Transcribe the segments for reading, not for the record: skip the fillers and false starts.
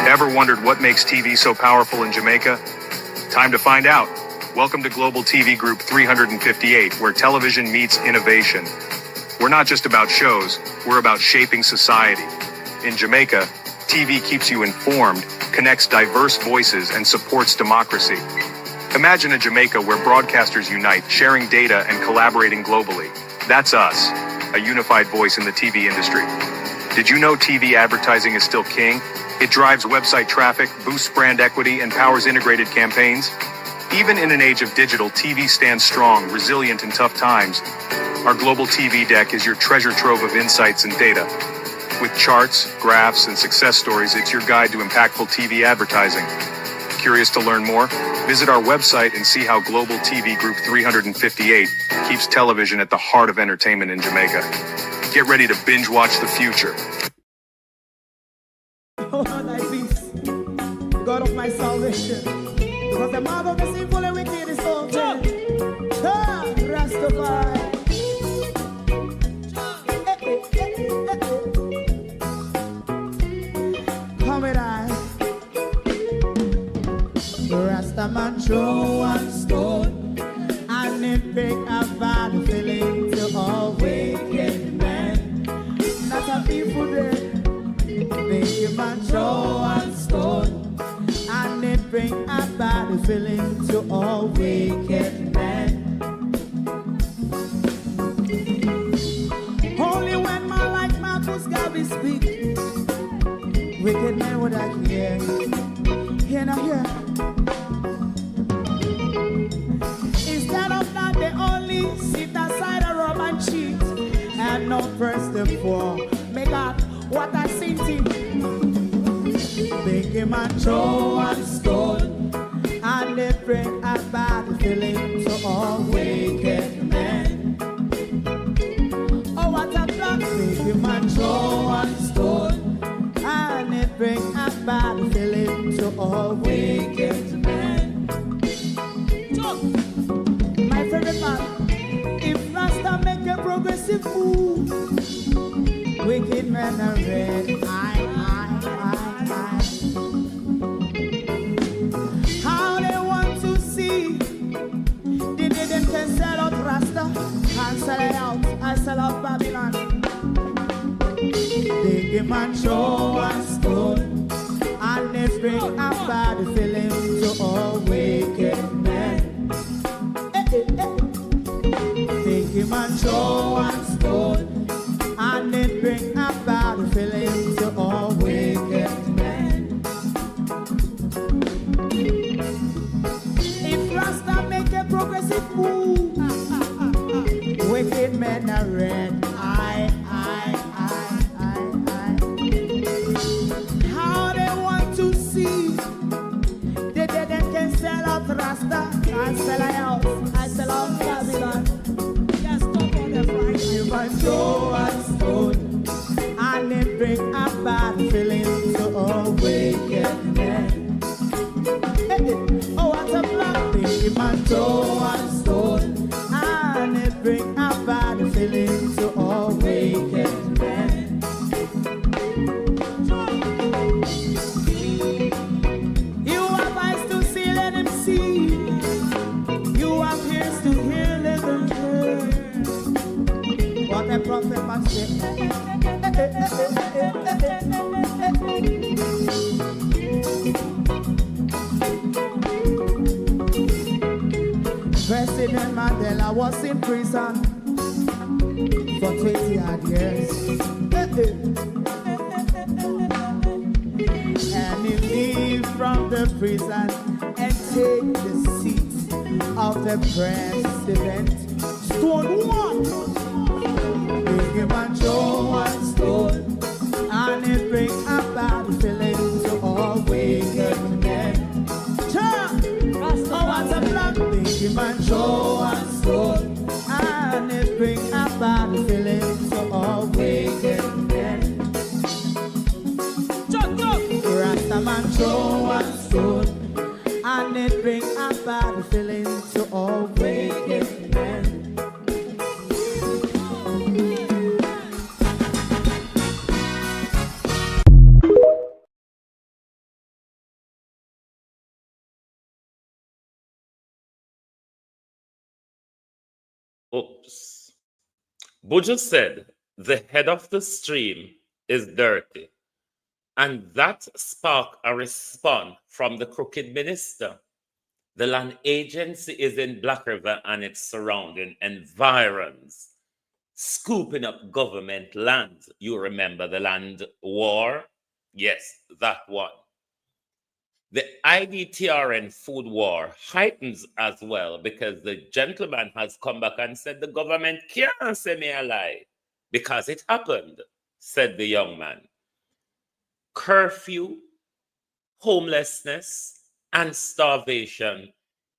Ever wondered what makes TV so powerful in Jamaica? Time to find out. Welcome to Global TV Group 358, where television meets innovation. We're not just about shows, we're about shaping society. In Jamaica, TV keeps you informed, connects diverse voices, and supports democracy. Imagine a Jamaica where broadcasters unite, sharing data and collaborating globally. That's us, a unified voice in the TV industry. Did you know TV advertising is still king? It drives website traffic, boosts brand equity, and powers integrated campaigns. Even in an age of digital, TV stands strong, resilient in tough times. Our global TV deck is your treasure trove of insights and data. With charts, graphs, and success stories, it's your guide to impactful TV advertising. Curious to learn more? Visit our website and see how Global TV Group 358 keeps television at the heart of entertainment in Jamaica. Get ready to binge watch the future. Oh, thy peace, the God of my salvation, because the mouth of the sinful and wicked is open. Rastafari. Come with I. Rastaman throw one stone, and it bring a bad feeling to all wicked men. Not a people there. Make a man throw one stone, and it bring a bad feeling to all wicked men. Only when man like Marcus Garvey speak, wicked men would I hear. Hear now hear. Instead of that, they only sit aside and rob and cheat, and not press the poor. Make God what I seen to make him a throw one stone, and they bring a bad feeling to all wicked men. Oh, what a plan! Make him a throw one stone, and they bring a bad feeling to all wicked men. My favorite part, if Rasta make a progressive move, wicked men are red, I. How they want to see, they didn't can sell out Rasta, and sell it out, I sell out Babylon. They give man throw one stone, and they bring a bad feeling to all wicked men. They give man throw one stone, and it bring a bad feeling to all wicked men. If Rasta make a progressive move, wicked men are red. How they want to see, they didn't can sell out Rasta, I sell out, I sell out Babylon. Just stop on the front. You might throw one stone, and it bring a bad feeling to all wicked men. Oh, what a black thing, you might throw one stone, and it bring a bad feeling to all wicked men. You have eyes to see, let him see. You have ears to hear, let them hear. What a prophet must say. President Mandela was in prison for 20 odd years. And he leave from the prison and take the seat of the president. Stone one. Big him and throw one stone, and it bring a bad feeling to all wicked men. Oh, what's a black? Big him and throw one stone, and it bring a bad feeling to all wicked men. Rastaman throw one stone, and it bring a bad feeling to all wicked men. Oops. Buju said the head of the stream is dirty. And that sparked a response from the crooked minister. The land agency is in Black River and its surrounding environs, scooping up government land. You remember the land war? Yes, that one. The IDTRN food war heightens as well because the gentleman has come back and said the government can't say me a lie because it happened, said the young man. CurFew, homelessness, and starvation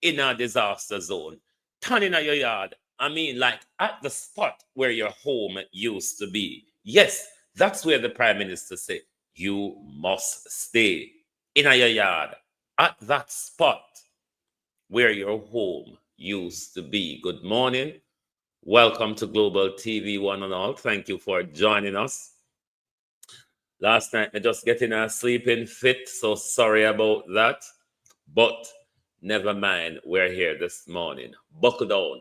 in a disaster zone. Turn in your yard. I mean, like at the spot where your home used to be. Yes, that's where the Prime Minister said, you must stay in your yard at that spot where your home used to be. Good morning. Welcome to Global TV, one and all. Thank you for joining us. Last night, I just getting a sleeping fit, so sorry about that. But never mind, we're here this morning. Buckle down.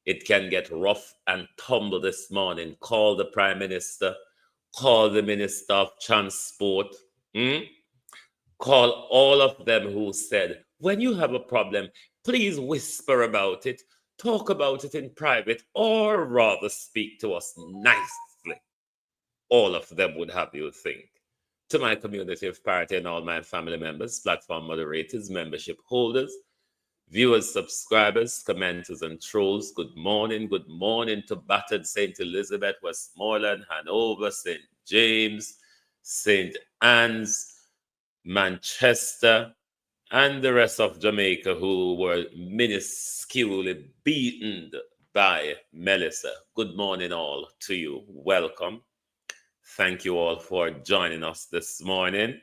It can get rough and tumble this morning. Call the Prime Minister, call the Minister of Transport, call all of them who said, when you have a problem, please whisper about it, talk about it in private, or rather speak to us nicely. All of them would have you think. To my community of party and all my family members, platform moderators, membership holders, viewers, subscribers, commenters, and trolls, good morning. Good morning to battered St. Elizabeth, Westmoreland, Hanover, St. James, St. Anne's, Manchester, and the rest of Jamaica who were minusculely beaten by Melissa. Good morning all to you. Welcome. Thank you all for joining us this morning.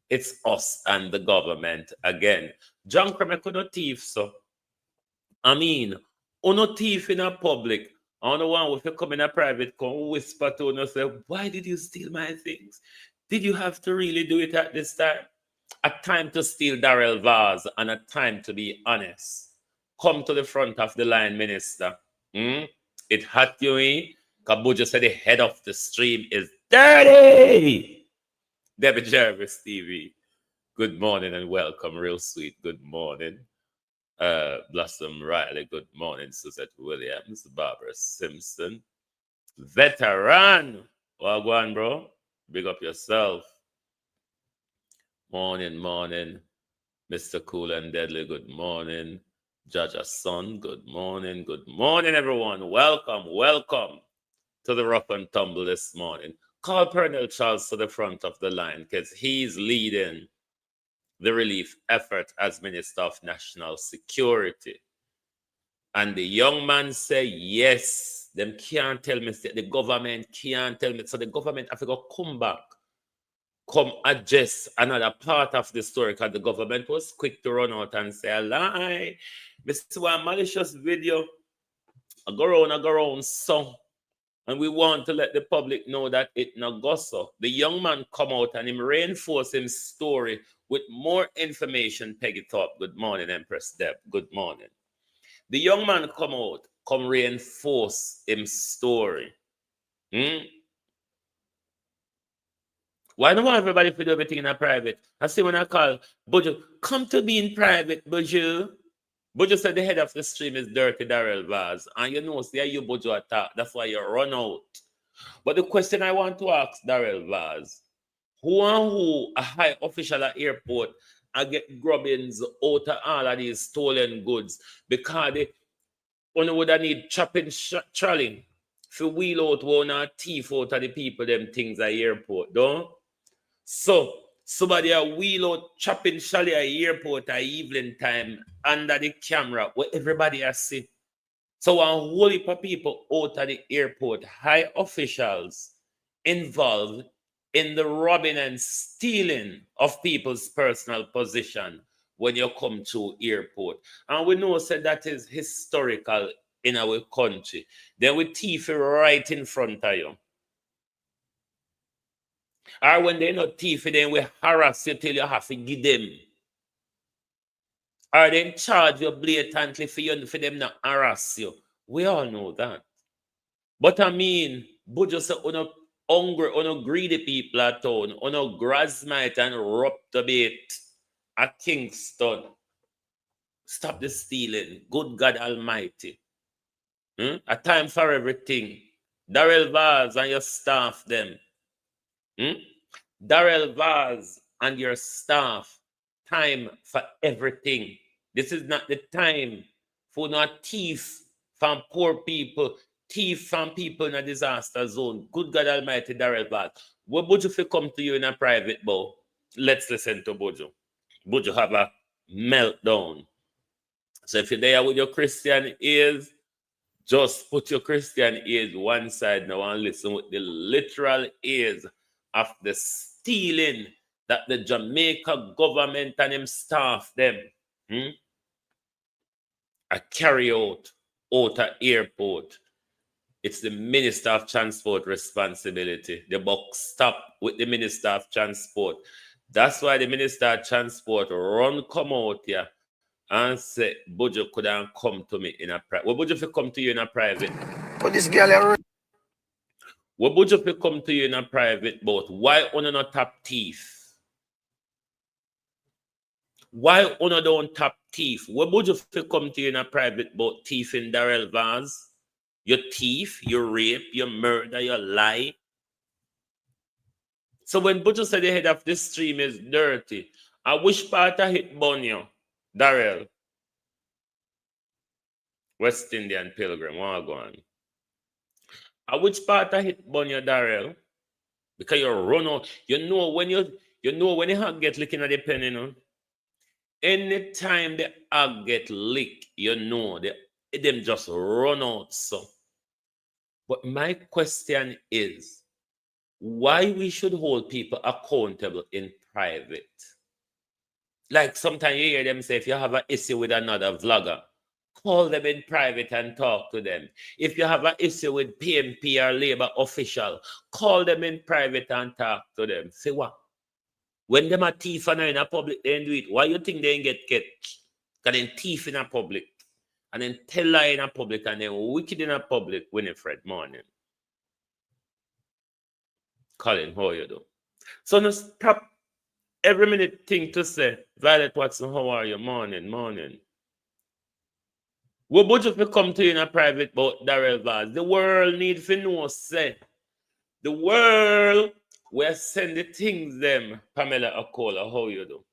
It's us and the government again. John Creme could not thief, so. I mean, no thief in a public. I don't want if you come in a private, come whisper to us, say, why did you steal my things? Did you have to really do it at this time? A time to steal Darrell Vaz and a time to be honest. Come to the front of the line, Minister. It hurt you, eh? Kabuja said the head of the stream is dirty. Debbie Jarvis TV. Good morning and welcome. Real sweet. Good morning. Blossom Riley. Good morning. Suzette Williams. Barbara Simpson. Veteran. Well, go on, bro. Big up yourself. Morning, morning. Mr. Cool and Deadly. Good morning. Jaja Son. Good morning. Good morning, everyone. Welcome. Welcome to the rough and tumble this morning. Call Colonel Charles to the front of the line because he's leading the relief effort as Minister of National Security. And the young man say, yes, them can't tell me, the government can't tell me. So the government have to go come back, come adjust another part of the story because the government was quick to run out and say a lie. This is one malicious video. I go around, so. And we want to let the public know that it not go so. The young man come out and him reinforce his story with more information. Peggy Thorpe, good morning. Empress Deb, good morning. The young man come out, come reinforce his story. Why don't everybody do everything in a private? I see when I call Buju, come to me in private, Buju. Buju said the head of the stream is dirty Darrell Vaz. And you know, see you Buju attack. That's why you run out. But the question I want to ask Darrell Vaz, who and who a high official at airport and get grubbings out of all of these stolen goods because they only would need chopping trolley to wheel out one or thief out of the people them things at airport, don't? So somebody a wheel out chopping trolley at airport at evening time under the camera where everybody has see. So a whole heap of people out at the airport, high officials involved in the robbing and stealing of people's personal possession when you come to airport. And we know said that is historical in our country. Then we thief right in front of you. Or when they're not thief, then we harass you till you have to give them. Or then charge you blatantly for them not harass you. We all know that. But I mean, but just say on hungry, on greedy people at town, on grasmite and rope to bait at Kingston. Stop the stealing. Good God Almighty. A time for everything. Darrell Vaz and your staff, them. Darrell Vaz and your staff, time for everything. This is not the time for not thief from poor people, thief from people in a disaster zone. Good God Almighty, Darrell Vaz. What would you come to you in a private bow? Let's listen to Bojo. Bojo have a meltdown. So if you're there with your Christian ears, just put your Christian ears one side now and listen with the literal ears of the stealing that the Jamaica government and them staff them carry out of airport. It's the Minister of Transport responsibility. The buck stop with the Minister of Transport. That's why the Minister of Transport run come out here and say, Bojo couldn't come to me in a private. What Bojo if come to you in a private? But this girl, What Bojo if come to you in a private boat? Why on not tap thief? Why on don't tap thief? What Bojo if come to you in a private boat? Thief in Darrell Vaz? You thief, you rape, you murder, you lie. So when Bojo said the head of this stream is dirty, I wish part of hit Bonio. Darrell, West Indian Pilgrim, what go on? Which part of hit Bonio, Darrell? Because you run out, you know when the hog get licking at the pen, you know. Anytime the hog get licked, you know them just run out. So, but my question is, why we should hold people accountable in private? Like sometimes you hear them say, if you have an issue with another vlogger, call them in private and talk to them. If you have an issue with PMP or Labour official, call them in private and talk to them. Say what? When them a thief and in a public, they do it. Why you think they get catch? Because they thief in a public, and then tell lie in a public, and then wicked in a public, Winifred morning. Colin, how you do? So no stop every minute thing to say, Violet Watson, how are you? Morning. We both just come to you in a private about Darrell Vaz. The world need to know, say. The world will send the things them, Pamela Akola, how you do?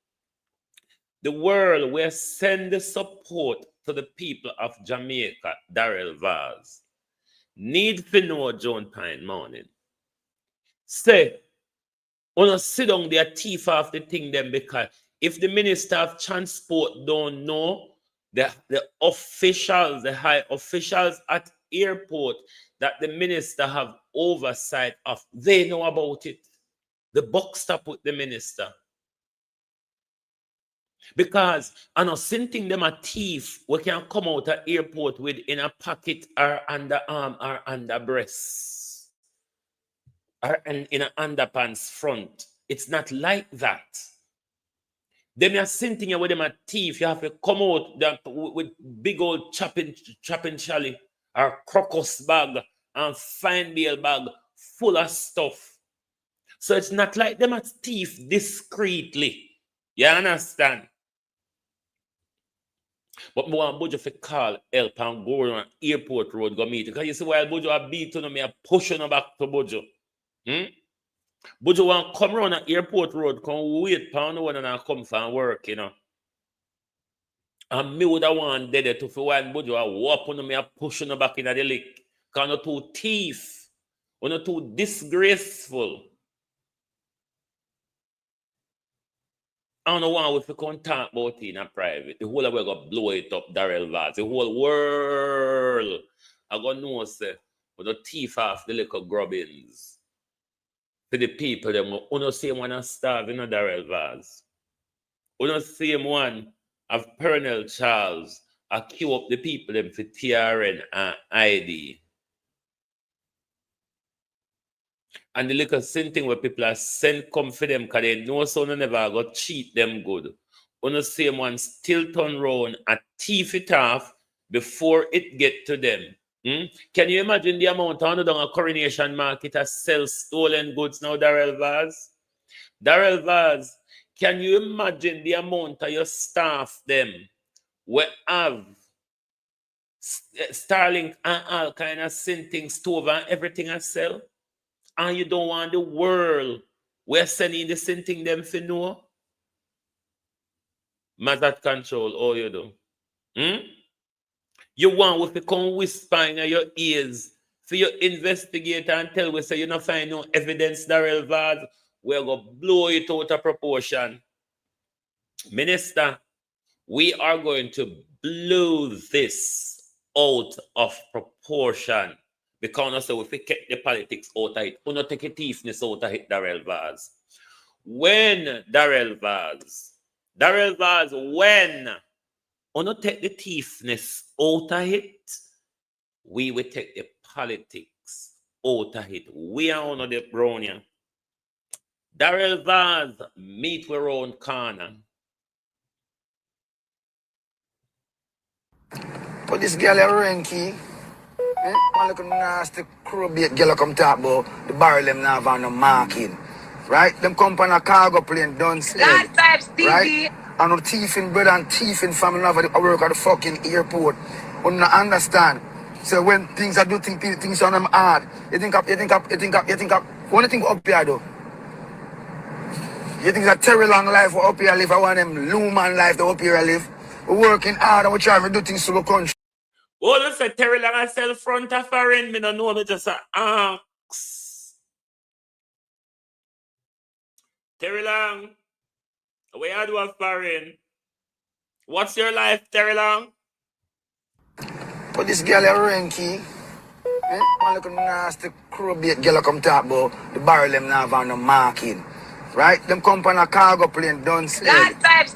The world will send the support to the people of Jamaica, Darrell Vaz. Need to know Joan Pine morning. Say, wanna sit down there thief off the thing them, because if the Minister of Transport don't know, the officials, the high officials at airport that the minister have oversight of, they know about it. The buck stop with the minister. Because I know something them a thief we can come out at airport with in a pocket or underarm or under breast or in an underpants front. It's not like that. Them are sitting here with them a thief. You have to come out with big old chopping chally or crocus bag and fine meal bag full of stuff. So it's not like them a thief discreetly. You understand? But more Bojo fi call help and go on airport road go meet. Because you see while Bojo a beat on me a pushing back to Bojo. Bojo want come around the airport road, come wait for no one and I come for work, you know. And me would have want dead to for while Bojo a whop on me a pushing back in the lick. Because not too thief. Or not too disgraceful. I don't know why we can talk about it in a private. The whole of we going to blow it up, Darrell Vaz. The whole world I going to know, say, we don't thief off the little grubbins. For the people, them we don't see one as starving in Darrell Vaz. We don't see one of Pernell Charles queue up the people them for TRN and ID. And the little same thing where people are sent come for them because they know so never go cheat them good. On the same one still turn round and thief it off before it get to them. Can you imagine the amount on a Coronation Market that sells stolen goods now, Darrell Vaz? Darrell Vaz, can you imagine the amount of your staff them we have Starlink and all kind of things stove and everything I sell? And you don't want the world we're sending the same thing them for know? Mazat control, all you do. You want with to come whispering in your ears for your investigator and tell we say you not find no evidence, Darrell Vaz, we're going to blow it out of proportion. Minister, we are going to blow this out of proportion. Because so if we get the politics out of it, we not take a thiefness out of it, Darrell Vaz. When, Darrell Vaz, when we not take the thiefness out of it, we will take the politics out of it. We are on the brownie. Darrell Vaz, meet with own corner. But this girl a ranky. One look nasty crowbait girl come talk about the barrel them now have no marking. Right? Them come on a cargo plane done said. Right? And no thieving brother and thieving family now work at the fucking airport. We don't understand. So when things are do things on them hard, you think up. What do you think up here though? You think it's a terrible long life we up here live? I want them Luman life that up here live. We're working hard and we're trying to do things to the country. Oh, you say Terry Long I sell front of foreign, me no know, me just ask. Terry Long, where you do a foreign? What's your life, Terry Long? But this girl a ranky. One look nasty crowbait girl come talk about the barrel them now have no marking. Right? Them come on a cargo plane done said.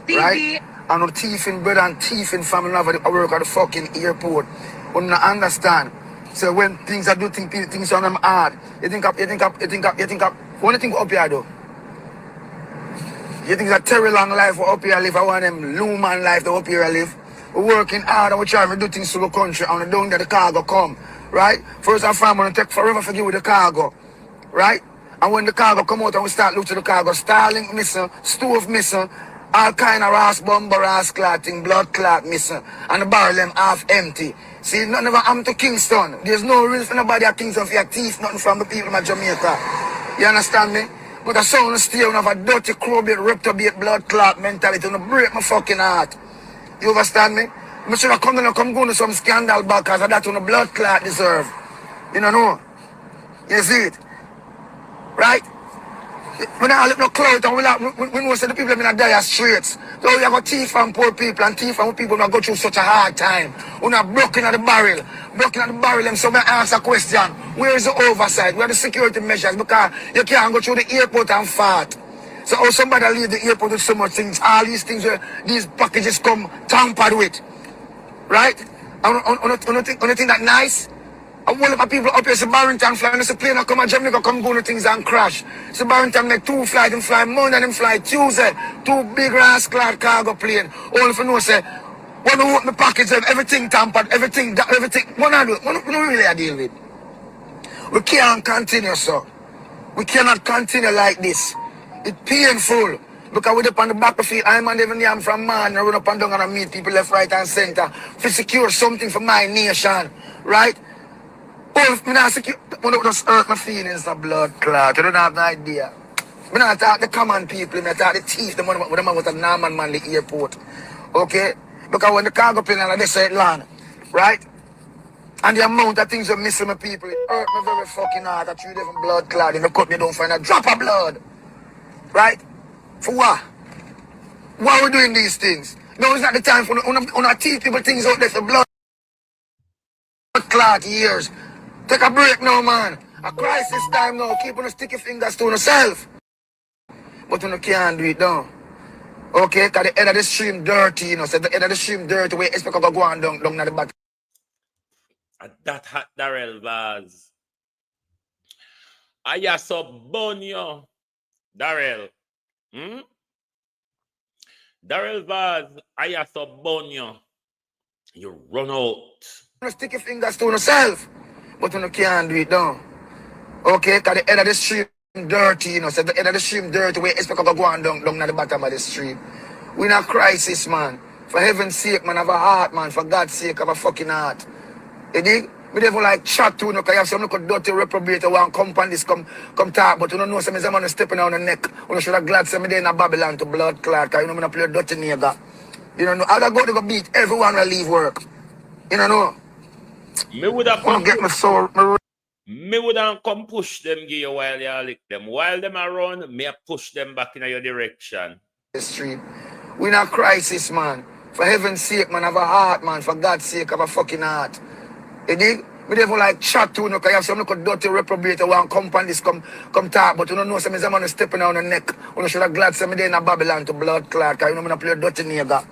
Right? And no thieving brother and thieving family now work at the fucking airport. We don't understand. So when things are do things on them hard, you think up. What do you think up here though? You think it's a terrible long life we up here live? I want them Luman life that up here live. We're working hard and we're trying to do things to the country and down there the cargo come. Right? First and foremost, take forever for you with the cargo. Right? And when the cargo come out and we start looking to the cargo, Starlink missing, stove missing, all kind of ras bomber, ras clotting, blood clot missing, and the barrel them half empty. See, nothing never happened to Kingston. There's no reason for nobody at Kingston for your teeth, nothing from the people of Jamaica. You understand me? But the sound still have a dirty, crowbait, reptobate, blood clot mentality to break my fucking heart. You understand me? I should have come down and come go to some scandal back because that's what the blood clot deserve. You know? You see it? Right? We don't look no clout and we know that the people in the dire straits. So we have a thief from poor people and thief from people who go through such a hard time. We're not broken at the barrel. And so I ask a question. Where is the oversight? Where are the security measures? Because you can't go through the airport and fart. So how somebody leave the airport with so much things, all these things, these packages come tampered with. Right? On think that nice? And one of the people up here, it's a Barrington fly, and it's a plane that come to Jamaica, come go to things and crash. So Barrington make 2 flights, them fly Monday, them fly Tuesday. 2 big ass clad cargo plane. All if you know, say, when we open the package, everything tampered, everything. What I do? What do we really deal with? We can't continue, sir. We cannot continue like this. It's painful. Because we're up on the battlefield, I'm and even I'm from man, I run up and down and I meet people left, right, and center to secure something for my nation. Right? Oh, if I not secure, I just hurt my feelings of blood clot. You don't have no idea. I not talk the common people, I talk the thief, the man with a Norman man, the airport. Okay? Because when the cargo plane and they say it land, right? And the amount of things that missing my people, it hurt me very fucking hard. That 3 different blood clot in the cut, me don't find a drop of blood. Right? For what? Why are we doing these things? No, it's not the time for to teach people things out there for blood clot years. Take a break now, man. A crisis time now. Keep on sticky fingers to yourself. But you can't do it now. Okay? Because the head of the stream dirty, you know. So the head of the stream dirty, we expect to go on down at the back. That hot Darrell Vaz. I so bonyo. Darrell. Darrell Vaz, I so bonyo. You run out stick your fingers to yourself. But you can't do it down. Okay, because the head of the stream dirty, you know. So the head of the stream dirty, we expect to go on down at the bottom of the stream. We're in a crisis, man. For heaven's sake, man, have a heart, man. For God's sake, have a fucking heart. You dig? Me never like chat to you, because you have some little dirty reprobate who want come and this come talk, but you don't know some of them stepping on the neck. You should have glad some of them in Babylon to blood clot, because you know me not play dirty nigga. You don't know. I'll go to go beat everyone will leave work. You don't know. Me would have come get my soul. Me would have come push them give you while you lick them. While them around, me push them back in your direction. Street. We're in a crisis, man. For heaven's sake, man, have a heart, man. For God's sake, have a fucking heart. You dig? Me never like chat to you, because you have some little dirty reprobate who want come and this come talk, but you don't know some of them stepping on the neck. You should have glad some of them in Babylon to blood clot, because you know me not play dirty nigga.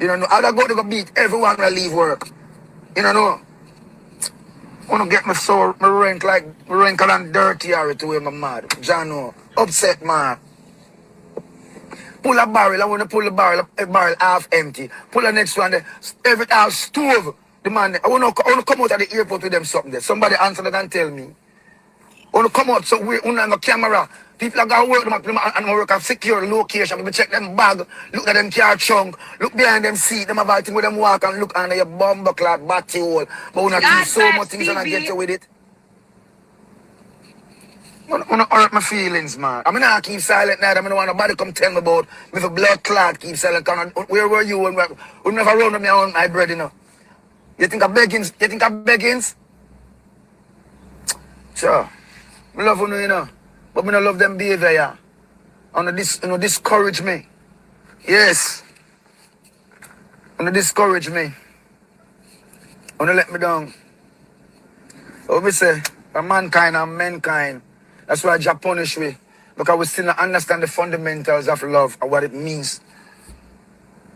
You don't know. I'll go to go beat everyone will leave work. You don't know. I want to get my soul, my wrinkle and dirty to him, I'm mad. Jano, upset, man. Pull a barrel, I want to pull the barrel, a barrel half empty. Pull the next one, every half stove. The man, I want to come out of the airport with them something there. Somebody answer that and tell me. I want to come out so we have a camera. People are going to work and work at secure location. We check them bag, look at them car trunk, look behind them seat, them about thing with them walk and look under your bumper clock, batty hole. But we not do so much things and I get you with it. I want to hurt my feelings, man. I mean, I keep silent now. I don't want nobody come tell me about me for blood clot, keep silent. Where were you when we never run with me on my bread, you know? You think of beggings? You think of beggings? Sure. I love you know. But I don't love them behavior, yeah. Discourage me. Yes. Discourage me. Let me down. What we say? For mankind and mankind. That's why Jah punish me. Because we still don't understand the fundamentals of love and what it means.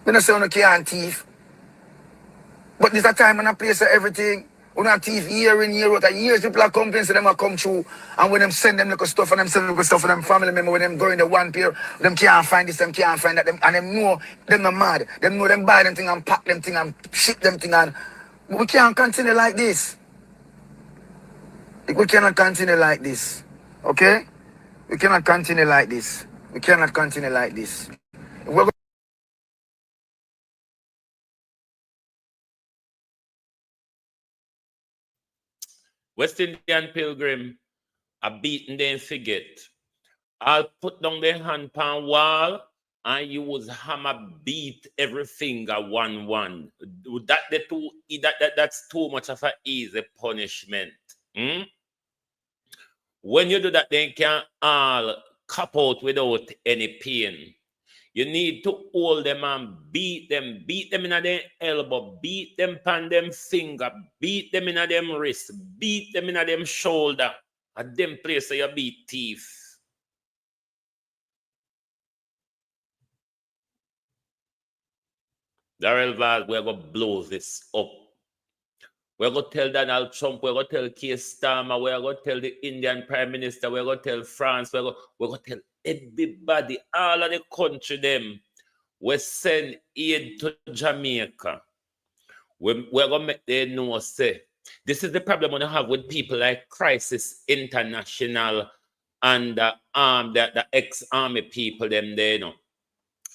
We don't say we can't thief. But there's a time and a place for everything. We don't thief year in, year out. And years people are complaining, so them will come through. And when them send them little stuff and them send little stuff for them family member, when them go in the one pair, them can't find this, them can't find that. And them know them not mad. Them know them buy them thing and pack them thing and ship them thing. And we can't continue like this. We cannot continue like this. Okay? We cannot continue like this. We cannot continue like this. West Indian pilgrim are beaten them forget. I'll put down their hand pan wall and you was hammer beat every finger one. That's too much of an easy punishment. When you do that, they can all cop out without any pain. You need to hold them and beat them in their elbow, beat them pan them finger, beat them in them wrist, beat them in them shoulder. At them place where you beat thief. Darrell Vaz, we're going to blow this up. We're going to tell Donald Trump, we're going to tell Keir Starmer, we're going to tell the Indian Prime Minister, we're going to tell France, we're going to tell everybody, all of the country, them, we send aid to Jamaica. We're going to make them know, say, this is the problem we have with people like Crisis International and the ex-army people, them there, you know.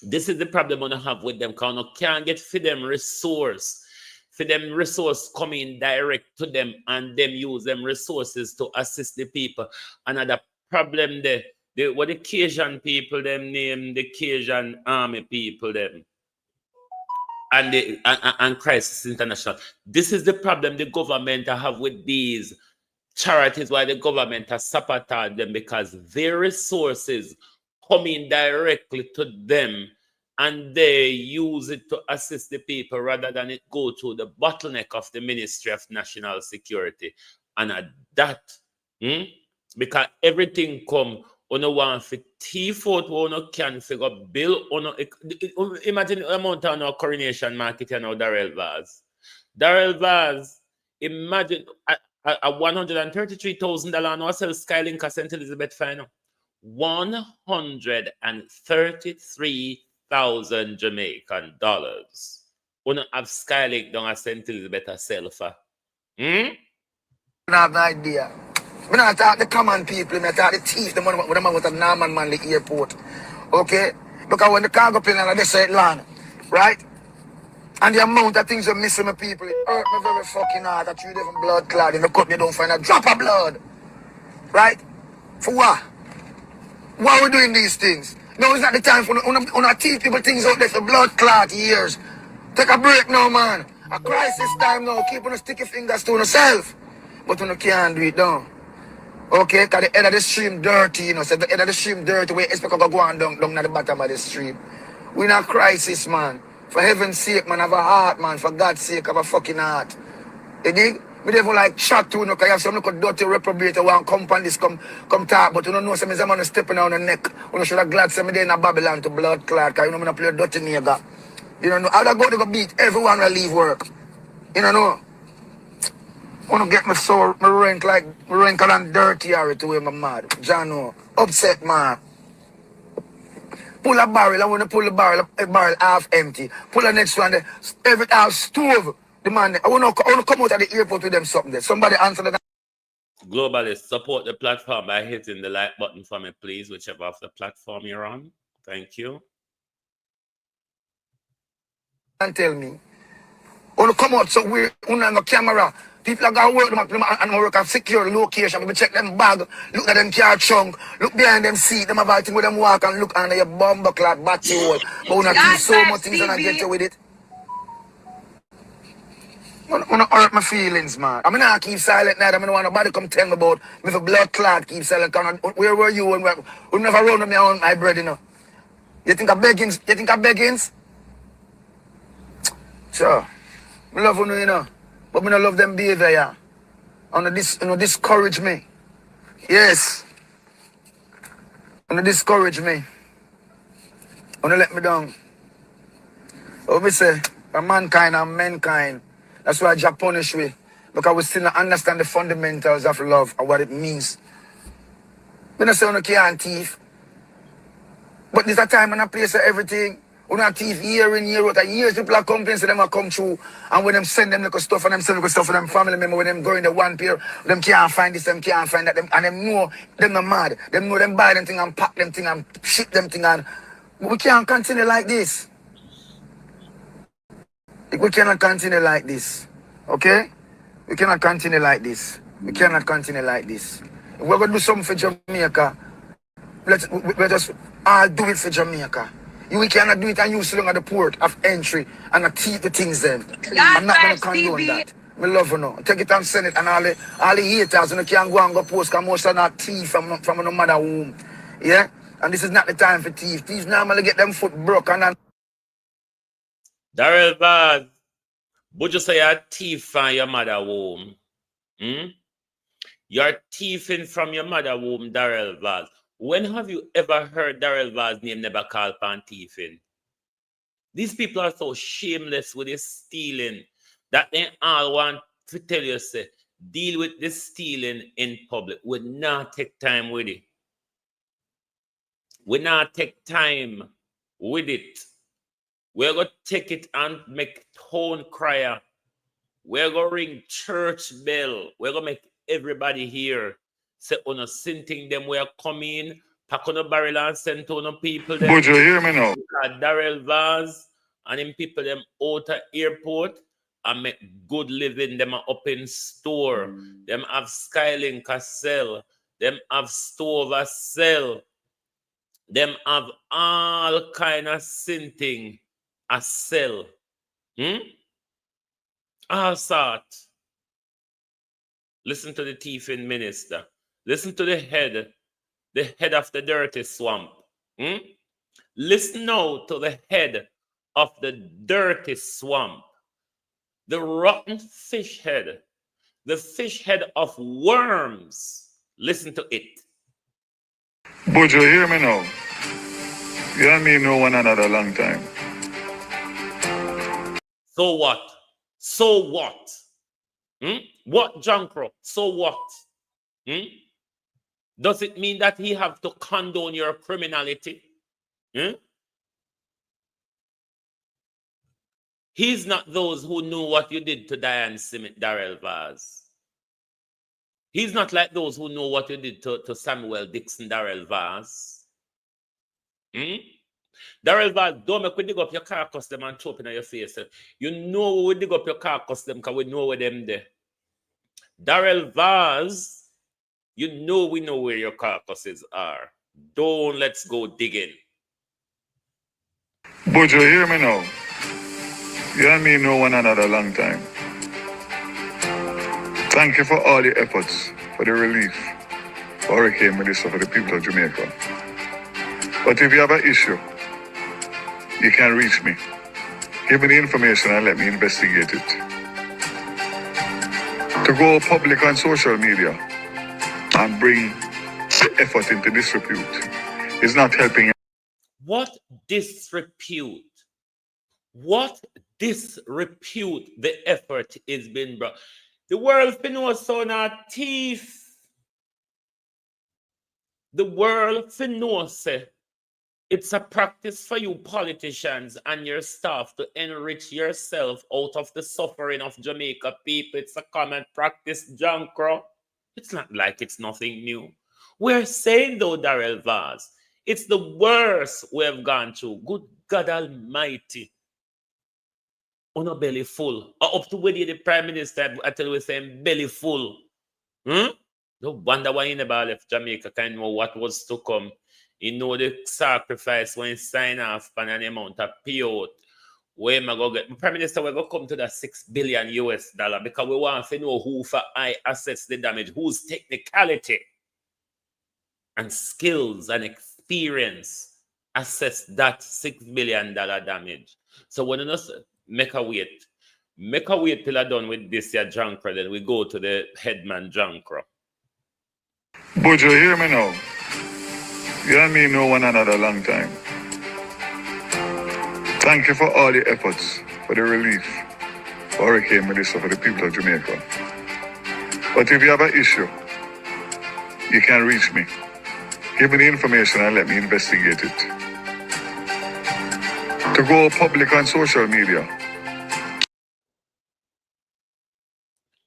This is the problem we have with them, because we can't get for them resource coming direct to them and them use them resources to assist the people. Another problem there, what the Cajun people them name, the Cajun army people them, and Crisis International. This is the problem the government have with these charities, why the government has supported them, because their resources coming directly to them and they use it to assist the people rather than it go to the bottleneck of the Ministry of National Security. And at that, because everything come on a one for T4 on can figure bill on imagine the amount on our coronation market and now Darrell Vaz. Darrell Vaz, imagine a $133,000 on our sell Skylink at St. Elizabeth final. 133,000 Jamaican dollars. We don't have Skylink down at St. Elizabeth herself. Hmm? I have no idea. I not talk the common people, I talk the thief, the man with a Norman man the airport. Okay? Because when the cargo plane and they say it land, right? And the amount of things you're missing my people, it hurt me very fucking hard that you different blood clot in the cup, you don't find a drop of blood. Right? For what? Why are we doing these things? No, it's not the time for una teach people things out there for blood clot years. Take a break now, man. A crisis time now. Keep on sticky fingers to yourself. But you can't do it now. Okay, because the head of the stream dirty, you know. So the head of the stream dirty, we expect to go on down at the bottom of the stream. We in a crisis, man. For heaven's sake, man, have a heart, man. For God's sake, have a fucking heart. You dig? We never like chat to you, because you have some little dirty reprobate who want come on this, come talk, but you don't know some of them on stepping on the neck. You should have glad some of them in Babylon to blood clot, because you know I'm play dirty nigga. You don't know. I'd go to go beat everyone will leave work. You don't know. I want to get my soul, my wrinkle and dirty area to where I'm mad. Jano, upset man. Pull a barrel, I want to pull the barrel, a barrel half empty. Pull the next one, every half stove. The man, I want to come out of the airport with them something there. Somebody answer that. Globalists, support the platform by hitting the like button for me, please, whichever of the platform you're on. Thank you. And tell me. I want to come out so we're on the camera. People are going to work them and work at secure location. We check them bag, look at them car trunk, look behind them seat, them about thing with them walk and look under your bomber clad battery hole. But we not do so much things and I get you with it. I want to hurt my feelings, man. I mean, I keep silent now. I don't want nobody come tell me about me for blood clot keep silent. Where were you when we never run me on my bread, you know? You think of beggings? You think of beggings? Sure. I love you know. But I don't love them behavior, yeah. Discourage me. Yes. Discourage me. Let me down. What we say? A mankind and mankind. That's why Jah punish we. Because we still not understand the fundamentals of love and what it means. We don't say we can't thief. But there's a time and a place for everything. We don't thief year in, year out. Years people are complaining, so them will come through. And when them send them little stuff and them send little stuff for them family member, when them go in the one pair, them can't find this, them can't find that. And them know them not mad. Them know them buy them thing and pack them thing and ship them thing. And we can't continue like this. We cannot continue like this. Okay? We cannot continue like this. We cannot continue like this. If we're going to do something for Jamaica, let's just all do it for Jamaica. We cannot do it and use long at the port of entry and teach the things then. I'm not going to condone that. I love you now. Take it and send it and all the haters and you can't go and go post because most are not thief from no mother womb. Yeah? And this is not the time for thief. Thieves normally get them foot broken and Darrell Vaz, would you say you're thief from your mother womb? You're thieving from your mother womb, Darrell Vaz. When have you ever heard Darrell Vaz's name never called upon thieving? These people are so shameless with this stealing that they all want to tell you, say, deal with this stealing in public. We not take time with it. We not take time with it. We're going to take it and make town crier. We're going to ring church bell. We're going to make everybody hear. Say, on a sinting them, we are coming, pack on a barrel and send to no people. Would you hear me now? Darrell Vaz and them people them out of airport and make good living. Them are up in store. Them have Skylink a sell. Them have stove a sell. Them have all kind of sinting a sell. All sort. Listen to the thieving minister. Listen to the head of the dirty swamp. Listen now to the head of the dirty swamp. The rotten fish head. The fish head of worms. Listen to it. Would you hear me now? You and me know one another a long time. So what? So what? What, John Crow? So what? Does it mean that he have to condone your criminality? He's not those who know what you did to Diane Smith, Darrell Vaz. He's not like those who know what you did to Samuel Dixon, Darrell Vaz. Darrell Vaz, don't make we dig up your carcass them and chop in your face. You know we dig up your carcass them because we know where them there. Darrell Vaz, you know we know where your carcasses are. Don't let's go digging. Bojo, hear me now. You and me know one another a long time. Thank you for all your efforts for the relief for Hurricane Melissa for the people of Jamaica. But if you have an issue, you can reach me. Give me the information and let me investigate it. To go public on social media and bring the effort into disrepute is not helping. What disrepute? What disrepute the effort is being brought? The world know so not thief. The world know say it's a practice for you politicians and your staff to enrich yourself out of the suffering of Jamaica people. It's a common practice, John Crow. It's not like it's nothing new. We're saying though, Darrell Vaz, it's the worst we have gone through. Good God Almighty. On a belly full. Or up to where the Prime Minister, I tell you, saying belly full. No wonder why he never left Jamaica. Can know what was to come. You know the sacrifice when he sign off on an amount of payout. Where am I going to get? The Prime Minister will go come to that $6 billion US because we want to know who for I assess the damage, whose technicality and skills and experience assess that $6 billion damage. So when you make a wait till I'm done with this here Jankra, then we go to the headman Jankra. Bojo, hear me now. You and me know one another a long time. Thank you for all your efforts for the relief for Hurricane Melissa for the people of Jamaica. But if you have an issue, you can reach me. Give me the information and let me investigate it. To go public on social media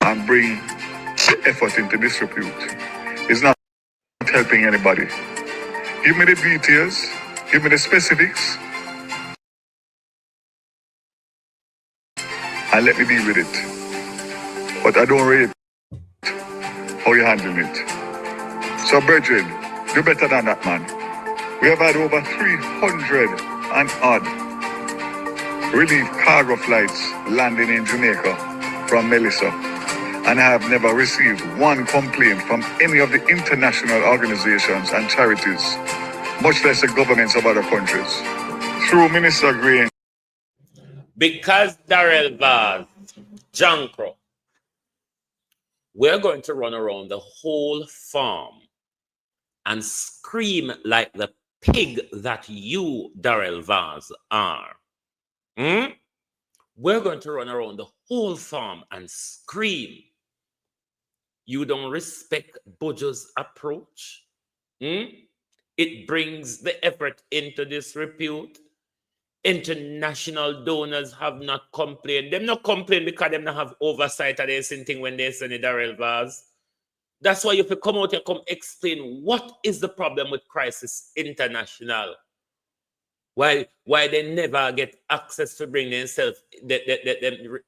and bring the effort into disrepute is not helping anybody. Give me the details, give me the specifics, and let me deal with it. But I don't rate how you're handling it. So, brethren, do better than that, man. We have had over 300 and odd relief cargo flights landing in Jamaica from Melissa, and I have never received one complaint from any of the international organizations and charities, much less the governments of other countries. Through Minister Green. Because Darrell Vaz, Jankro, we're going to run around the whole farm and scream like the pig that you, Darrell Vaz, are. We're going to run around the whole farm and scream. You don't respect Bojo's approach. It brings the effort into disrepute. International donors have not complained. Them not complain because them not have oversight of the same thing when they send the Darrell Vaz. That's why you have to come out and come explain what is the problem with Crisis International. Why they never get access to bring themselves them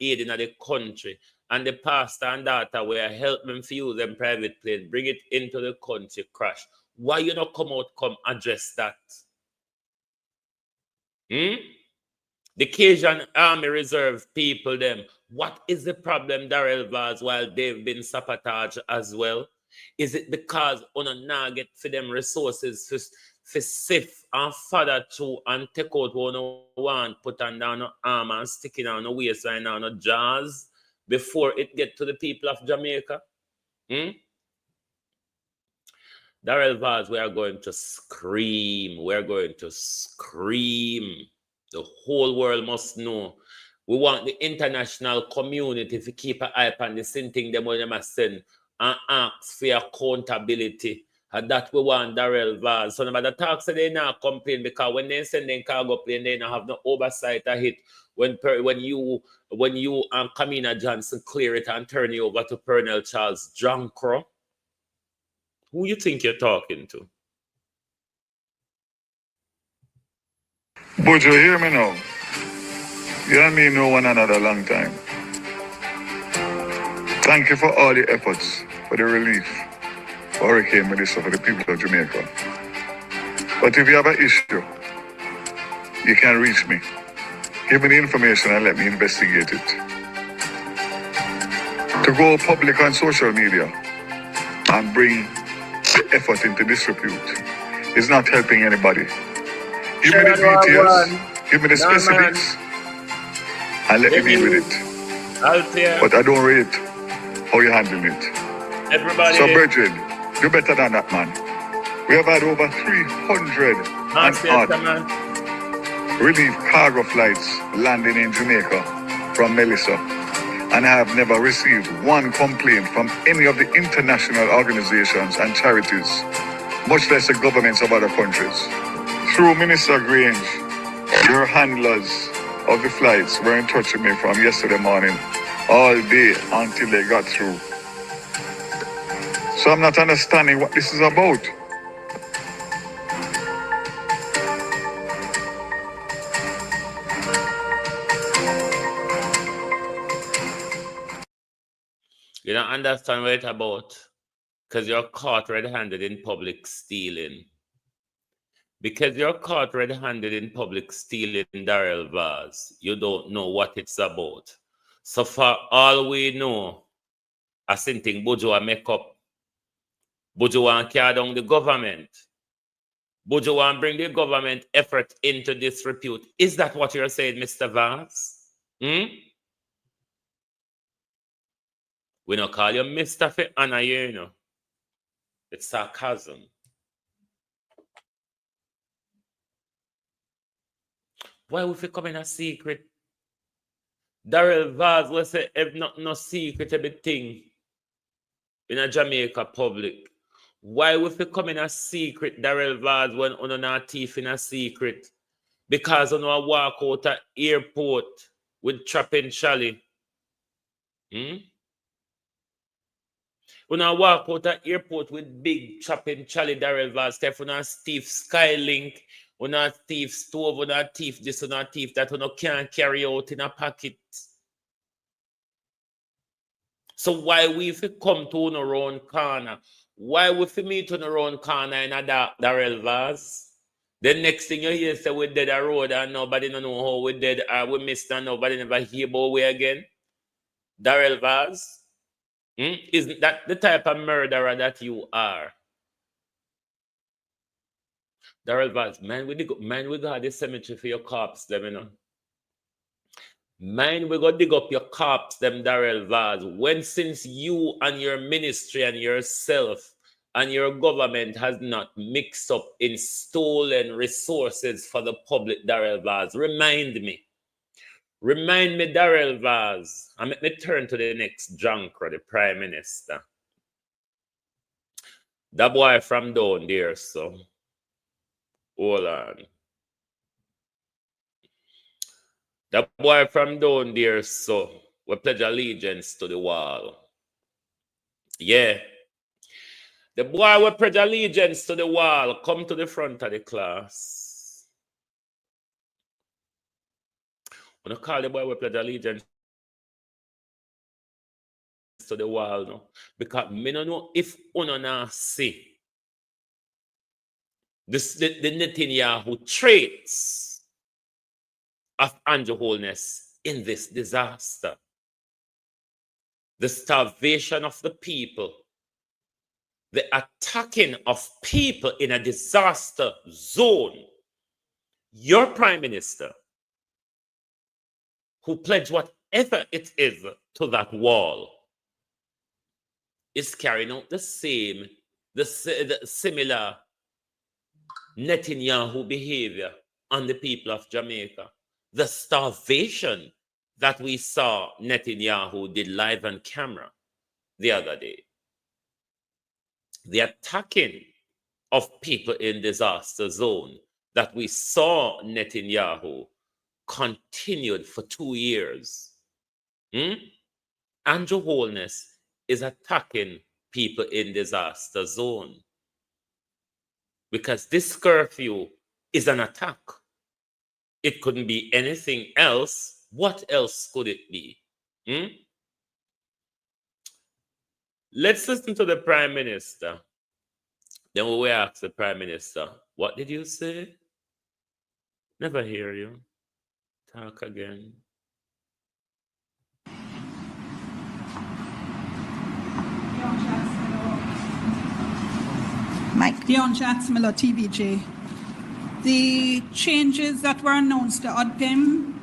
aid in the country. And the pastor and daughter where help them use them private plane, bring it into the country, crash. Why you not come address that? The Cajun Army Reserve people, them. What is the problem, Darrell Vaz, while they've been sabotaged as well? Is it because on now get for them resources for sift and father to and take out one put on down no arm and sticking on the waistline on no jaws before it get to the people of Jamaica? Darrell Vaz, we are going to scream. We're going to scream. The whole world must know. We want the international community to keep an eye on the same thing them when they must send and ask for accountability And that we want Darrell Vaz. So nobody talks so they now complain because when they send in cargo plane, they don't have no oversight of it. When you Kamina Johnson clear it and turn you over to Pernell Charles Drunkro, who you think you're talking to? But you hear me now? You and me know one another a long time. Thank you for all your efforts for the relief for Hurricane Melissa for the people of Jamaica. But if you have an issue, you can reach me. Give me the information and let me investigate it. To go public on social media and bring the effort into disrepute is not helping anybody. Give me the details, give me the specifics, and let me deal with it. But I don't rate how you handle it. Everybody. So, Bridget, you're better than that, man. We have had over 300 relief cargo flights landing in Jamaica from Melissa, and I have never received one complaint from any of the international organizations and charities, much less the governments of other countries. Through Minister Grange, your handlers of the flights were in touch with me from yesterday morning, all day until they got through. So I'm not understanding what this is about. You don't understand what it's about because you're caught red-handed in public stealing. Because you're caught red-handed in public stealing Darrell Vaz, you don't know what it's about. So for all we know, I think Bojo make up. Bojo want carry down the government. Bojo want bring the government effort into disrepute. Is that what you're saying, Mr. Vaz? We don't call you Mr. for honor, you know. It's sarcasm. Why would we come in a secret? Darrell Vaz, let's say, if not no secret, everything in a Jamaica public. Why would we come in a secret, Darrell Vaz, when on not thief in a secret? Because on a walk out at airport with trapping Charlie. When I walk out at airport with big trapping Charlie Darrell Vaz, if on a thief Skylink, on a thief stove, on a thief this, on a thief that on can't carry out in a pocket. So why we come to our own corner? Why we meet on our own corner in a Darrell Vaz? The next thing you hear say we dead a road and nobody don't know how we dead or we missed and nobody never hear about we again. Darrell Vaz? Isn't that the type of murderer that you are? Darrell Vaz, man, we got the cemetery for your corpse, them, you know. Man, we go dig up your corpse, them Darrell Vaz. When since you and your ministry and yourself and your government has not mixed up in stolen resources for the public, Darrell Vaz, remind me, Darrell Vaz, and let me turn to the next junker, the Prime Minister. That boy from down there, so hold on. That boy from down there, so we pledge allegiance to the wall. Yeah. The boy will pledge allegiance to the wall. Come to the front of the class. When I call the boy will pledge allegiance to the wall, no? Because me don't know if uno na see the Netanyahu traits of Andrew Homelessness in this disaster. The starvation of the people, the attacking of people in a disaster zone. Your Prime Minister, who pledged whatever it is to that wall, is carrying out the similar Netanyahu behavior on the people of Jamaica. The starvation that we saw Netanyahu did live on camera the other day. The attacking of people in disaster zone that we saw Netanyahu continued for 2 years. Andrew Holness is attacking people in disaster zone because this curfew is an attack. It couldn't be anything else. What else could it be? Let's listen to the Prime Minister. Then we will ask the Prime Minister, what did you say? Never hear you. Talk again. Mike. Dion Jacksmiller, TVJ. The changes that were announced to ODPIM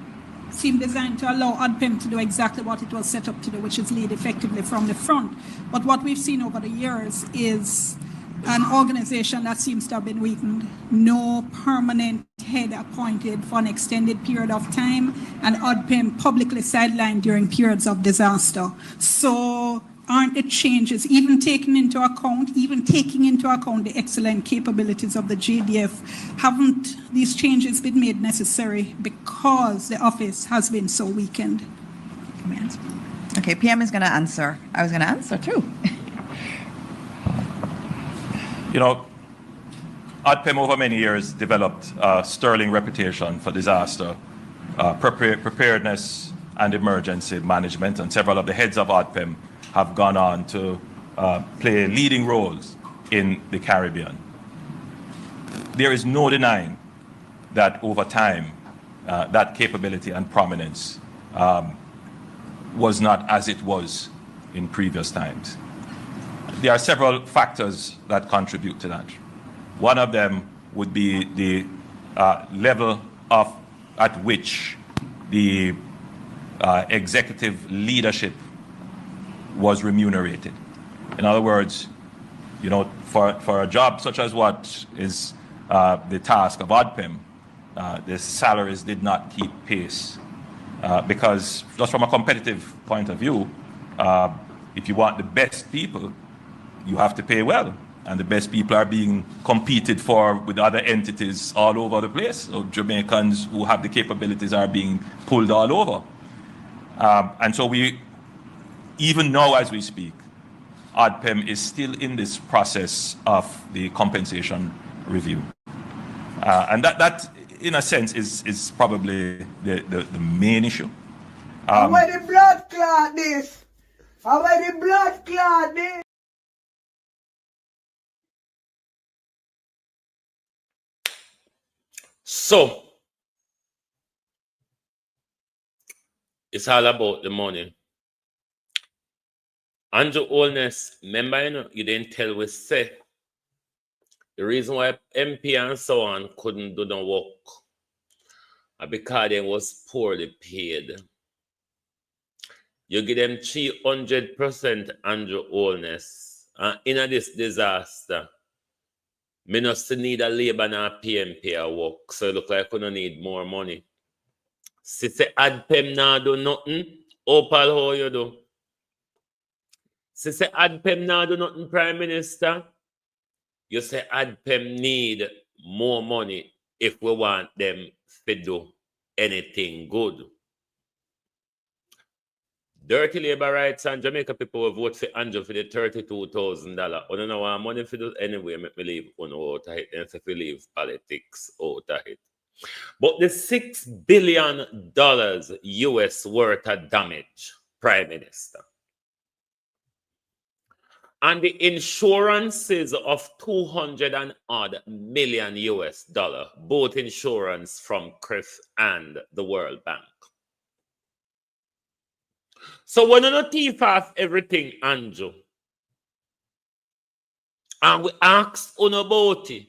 seem designed to allow ODPIM to do exactly what it was set up to do, which is lead effectively from the front. But what we've seen over the years is an organization that seems to have been weakened, no permanent head appointed for an extended period of time, and ODPIM publicly sidelined during periods of disaster. So aren't the changes, even taking into account the excellent capabilities of the JDF, haven't these changes been made necessary because the office has been so weakened? Can we answer? Okay, PM is going to answer. I was going to answer too. You know, ODPIM over many years developed a sterling reputation for disaster, preparedness and emergency management, and several of the heads of ODPIM have gone on to play leading roles in the Caribbean. There is no denying that over time, that capability and prominence was not as it was in previous times. There are several factors that contribute to that. One of them would be the level at which the executive leadership was remunerated. In other words, you know, for a job such as what is the task of ODPIM, the salaries did not keep pace because just from a competitive point of view, if you want the best people, you have to pay well, and the best people are being competed for with other entities all over the place. So Jamaicans who have the capabilities are being pulled all over. And so we, even now as we speak, ODPIM is still in this process of the compensation review. And that in a sense, is probably the main issue. Where the blood clot this? Where the blood clot this? So, it's all about the money. Andrew Holness, remember, you know, you didn't tell we say the reason why MP and so on couldn't do the work because they was poorly paid. You give them 300% Andrew Holness, and in this disaster, me not still need a labor and a PMP a work, so it look like we don't need more money. Si say ODPIM now do nothing, Opal, how you do? Si say ODPIM now do nothing, Prime Minister, you say ODPIM need more money if we want them to do anything good. Dirty labor rights and Jamaica people will vote for Andrew for the $32,000. I don't know why money for this anyway, make me leave on out of it, and if we leave politics out of it. But the $6 billion US worth of damage, Prime Minister, and the insurances of 200 and odd million US dollar, both insurance from CurFew and the World Bank. So when you not thief off everything, Andrew, and we ask about it,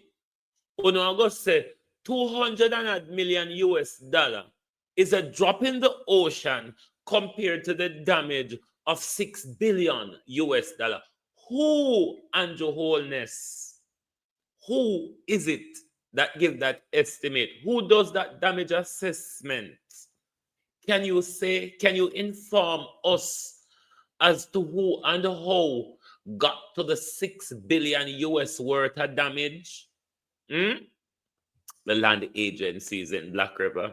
we go say 200 million US dollar is a drop in the ocean compared to the damage of 6 billion US dollar. Who, Andrew Holness, who is it that give that estimate? Who does that damage assessment? Can you say, can you inform us as to who and how got to the 6 billion US worth of damage? The land agencies in Black River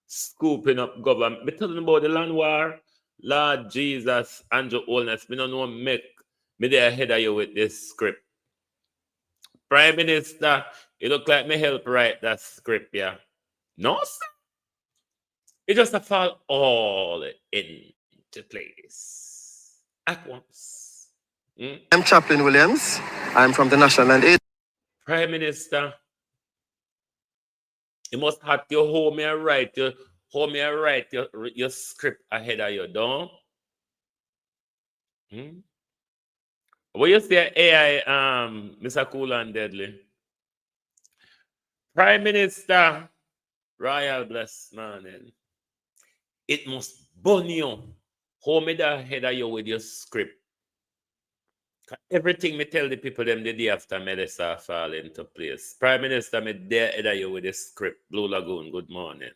scooping up government. Me telling about the land war. Lord Jesus, Andrew Holness, me don't know make me there ahead of you with this script. Prime Minister, it look like me help write that script, yeah. No, sir. It just a fall all into place at once. I'm Chaplain Williams. I'm from the National Land Agency. Prime Minister, you must have your home and write your script ahead of you, don't? What you say, AI, Mr. Cool and Deadly? Prime Minister, Royal Bless Morning. It must burn you. Hold me the head of you with your script. Everything me tell the people them the day after Melissa fall into place. Prime Minister, me there head of you with the script. Blue Lagoon, good morning.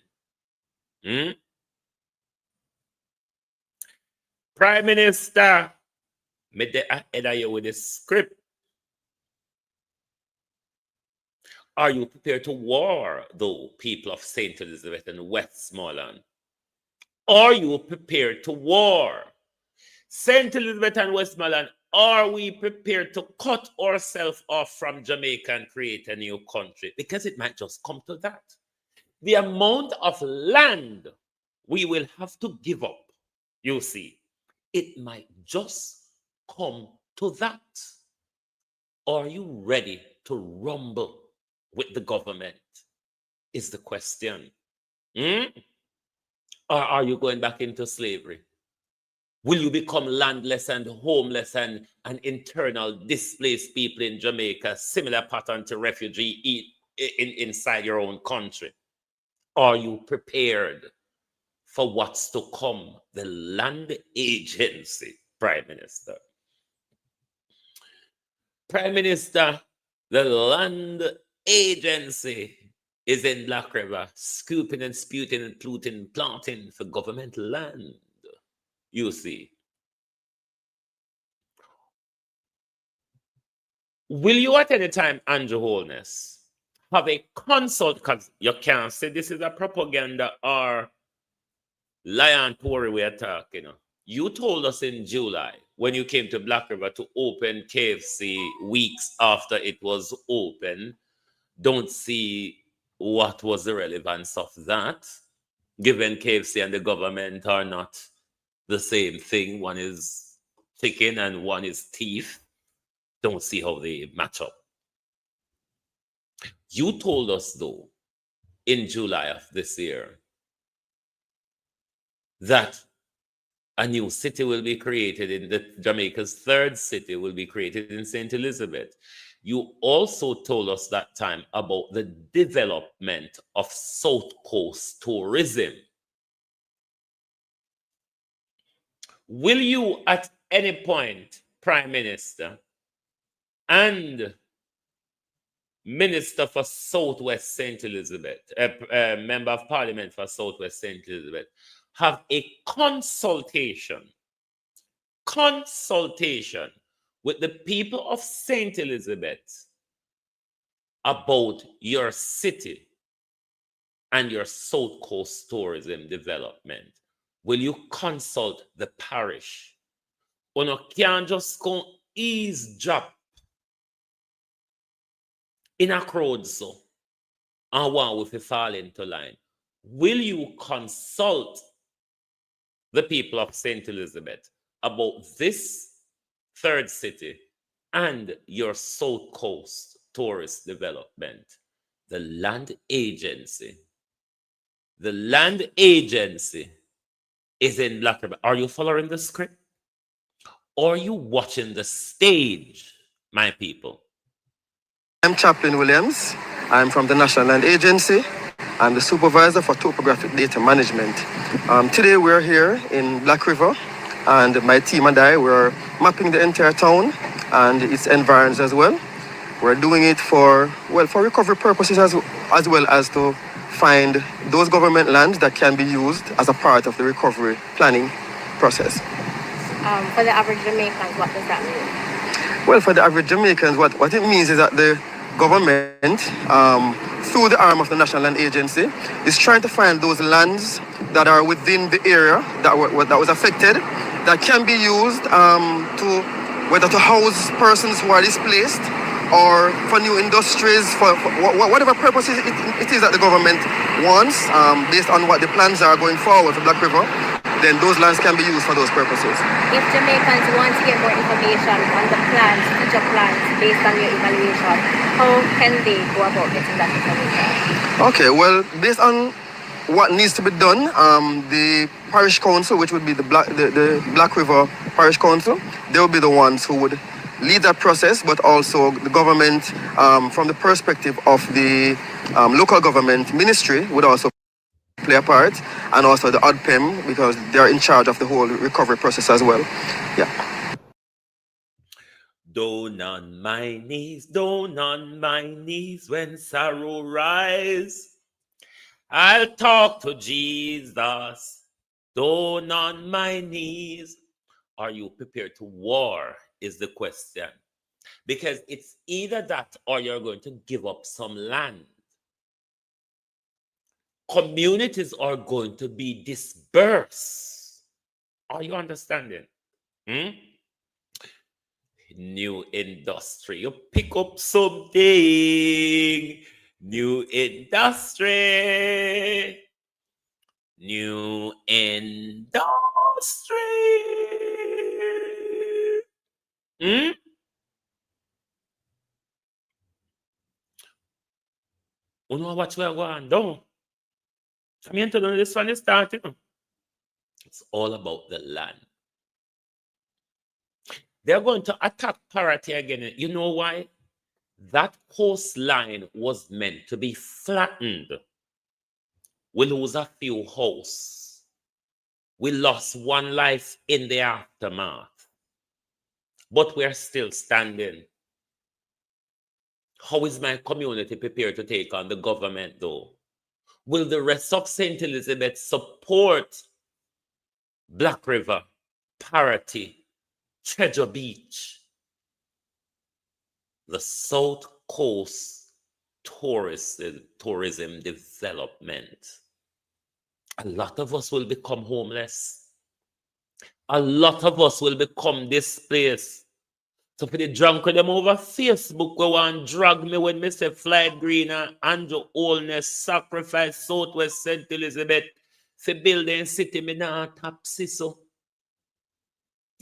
Prime Minister, me there head of you with the script. Are you prepared to war, though, people of St. Elizabeth and Westmoreland? Are you prepared to war? St. Elizabeth and Westmoreland, are we prepared to cut ourselves off from Jamaica and create a new country? Because it might just come to that. The amount of land we will have to give up, you see, it might just come to that. Are you ready to rumble with the government is the question. Or are you going back into slavery? Will you become landless and homeless and internal displaced people in Jamaica, similar pattern to refugee inside your own country? Are you prepared for what's to come? The land agency, Prime Minister. Prime Minister, the land agency is in Black River, scooping and sputing and planting for government land. You see. Will you at any time, Andrew Holness, have a consult? Because you can't say this is a propaganda or lion Tory we are talking. You told us in July when you came to Black River to open KFC weeks after it was open. Don't see what was the relevance of that, given KFC and the government are not the same thing. One is chicken and one is teeth. Don't see how they match up. You told us, though, in July of this year, that a new city will be created in Jamaica's third city will be created in St. Elizabeth. You also told us that time about the development of South Coast tourism. Will you at any point, Prime Minister and Minister for Southwest St. Elizabeth, Member of Parliament for Southwest St. Elizabeth, have a consultation with the people of St. Elizabeth about your city and your South Coast tourism development? Will you consult the parish? Or you can't just go eavesdrop in a crowd so and one with a fall into line? Will you consult the people of St. Elizabeth about this third city and your South Coast tourist development? The land agency is in Black River. Are you following the script? Or are you watching the stage, my people? I'm Chaplain Williams. I'm from the National Land Agency. I'm the supervisor for topographic data management. Today we're here in Black River, and my team and I, we're mapping the entire town and its environs as well. We're doing it for recovery purposes as well as to find those government lands that can be used as a part of the recovery planning process. For the average Jamaican, what does that mean? Well, for the average Jamaicans, what it means is that the government, through the arm of the National Land Agency, is trying to find those lands that are within the area that was affected, that can be used to whether to house persons who are displaced or for new industries, for whatever purposes it is that the government wants, based on what the plans are going forward for Black River, then those lands can be used for those purposes. If Jamaicans want to get more information on the plans, future plans, based on your evaluation, how can they go about getting that information? Okay, well, based on what needs to be done, the parish council, which would be the Black River Parish Council, they will be the ones who would lead that process, but also the government, from the perspective of the local government ministry, would also play a part, and also the ODPEM, because they're in charge of the whole recovery process as well. Yeah. Down on my knees when sorrow rise. I'll talk to Jesus. Down on my knees. Are you prepared to war is the question. Because it's either that or you're going to give up some land. Communities are going to be dispersed. Are you understanding? New industry. You pick up something. New industry. New industry. You know what we're going down? I mean, to know this one is starting. It's all about the land. They're going to attack parity again. You know why? That coastline was meant to be flattened. We lose a few houses. We lost one life in the aftermath. But we're still standing. How is my community prepared to take on the government, though? Will the rest of St. Elizabeth support Black River, Parity, Treasure Beach, the South Coast tourism development? A lot of us will become homeless. A lot of us will become displaced. So for the drunk with them over Facebook, go and drag me when me say Flight Green and Andrew Holness sacrifice Southwest St. Elizabeth for building city, me not tapsy so.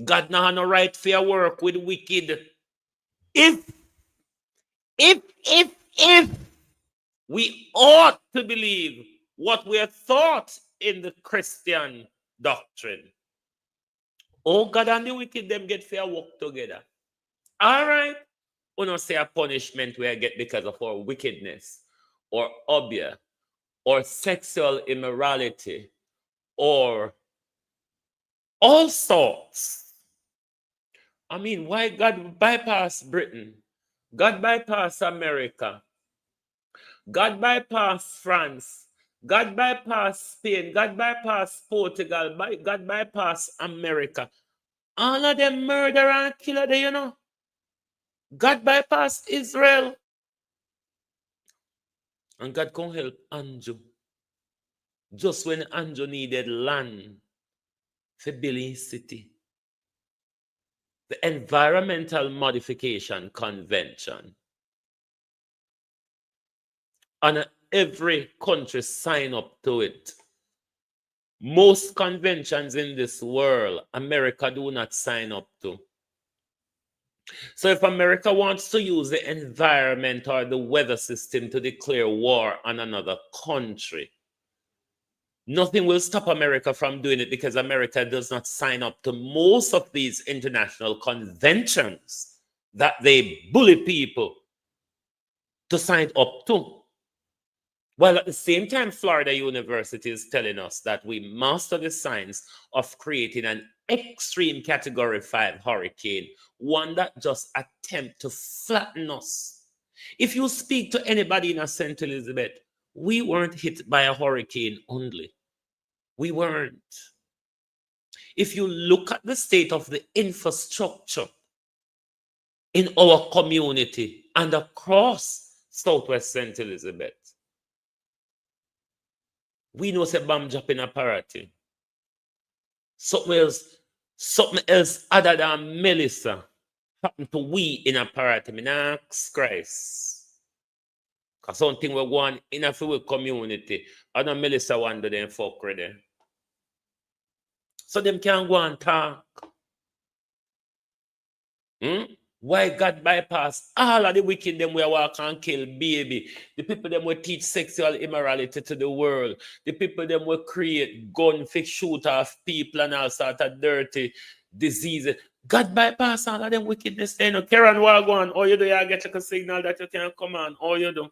God nah no right for your work with wicked. If we ought to believe what we are taught in the Christian doctrine, oh God and the wicked them get fair work together. All right, we don't say a punishment we get because of our wickedness or obia or sexual immorality or all sorts. I mean, why God bypass Britain? God bypass America. God bypass France. God bypass Spain. God bypass Portugal. God bypass America. All of them murder and killer there, you know. God bypassed Israel. And God can help Andrew. Just when Andrew needed land for building city. The Environmental Modification Convention. And every country sign up to it. Most conventions in this world, America do not sign up to. So if America wants to use the environment or the weather system to declare war on another country, nothing will stop America from doing it because America does not sign up to most of these international conventions that they bully people to sign up to. While at the same time, Florida University is telling us that we master the science of creating an extreme category 5 hurricane, one that just attempt to flatten us. If you speak to anybody in St. Elizabeth, we weren't hit by a hurricane only. We weren't. If you look at the state of the infrastructure in our community and across Southwest St. Elizabeth. We know say bomb drop in a party. Something else other than Melissa happened to we in a party. Me ask Christ. Because something we go on in a few community. I know Melissa want to them fuck with them. So them can go and talk. Why God bypass all of the wicked them we walk and kill baby? The people them will teach sexual immorality to the world. The people them will create gun for shoot off people and all sort of dirty diseases. God bypass all of them wickedness. You know, Karen Wagwan, all you do, you get like a signal that you can come on. All you do.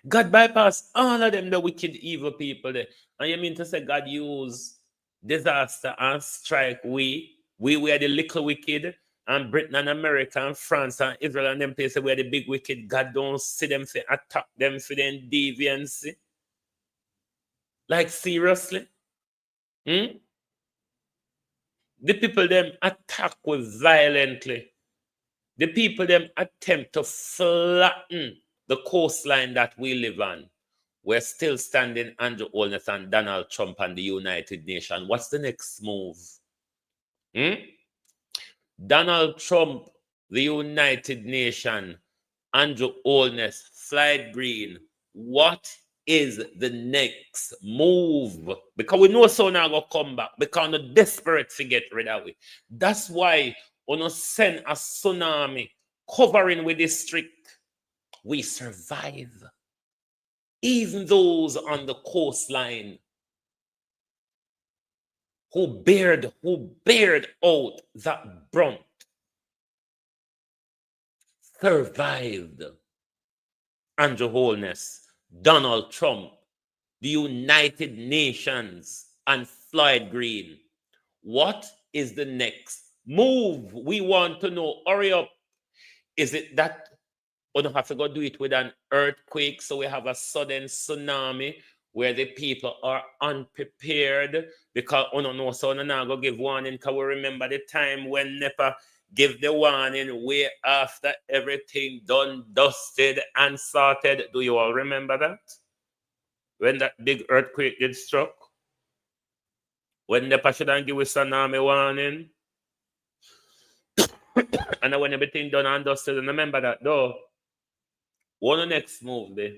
God bypass all of them, the wicked, evil people there. And you mean to say God use disaster and strike we are the little wicked, and Britain and America and France and Israel and them places where the big wicked, God don't see them for attack them for their deviancy. Like seriously? The people them attack with violently. The people them attempt to flatten the coastline that we live on. We're still standing under Homelessness and Donald Trump and the United Nations. What's the next move? Donald Trump, the United Nations, Andrew Holness, Floyd Green. What is the next move? Because we know so now go come back. Because we're desperate to get rid of it. That's why when we send a tsunami covering with district, we survive. Even those on the coastline who bared out that brunt survived. Andrew Holness, Donald Trump, the United Nations, and Floyd Green. What is the next move? We want to know. Hurry up. Is it that we don't have to go do it with an earthquake, so we have a sudden tsunami where the people are unprepared? Because we don't know, so we now go give warning, because we remember the time when NEPA give the warning way after everything done, dusted, and sorted. Do you all remember that? When that big earthquake get struck? When NEPA shouldn't give a tsunami warning? And when everything done and dusted, and remember that though. What the next move there?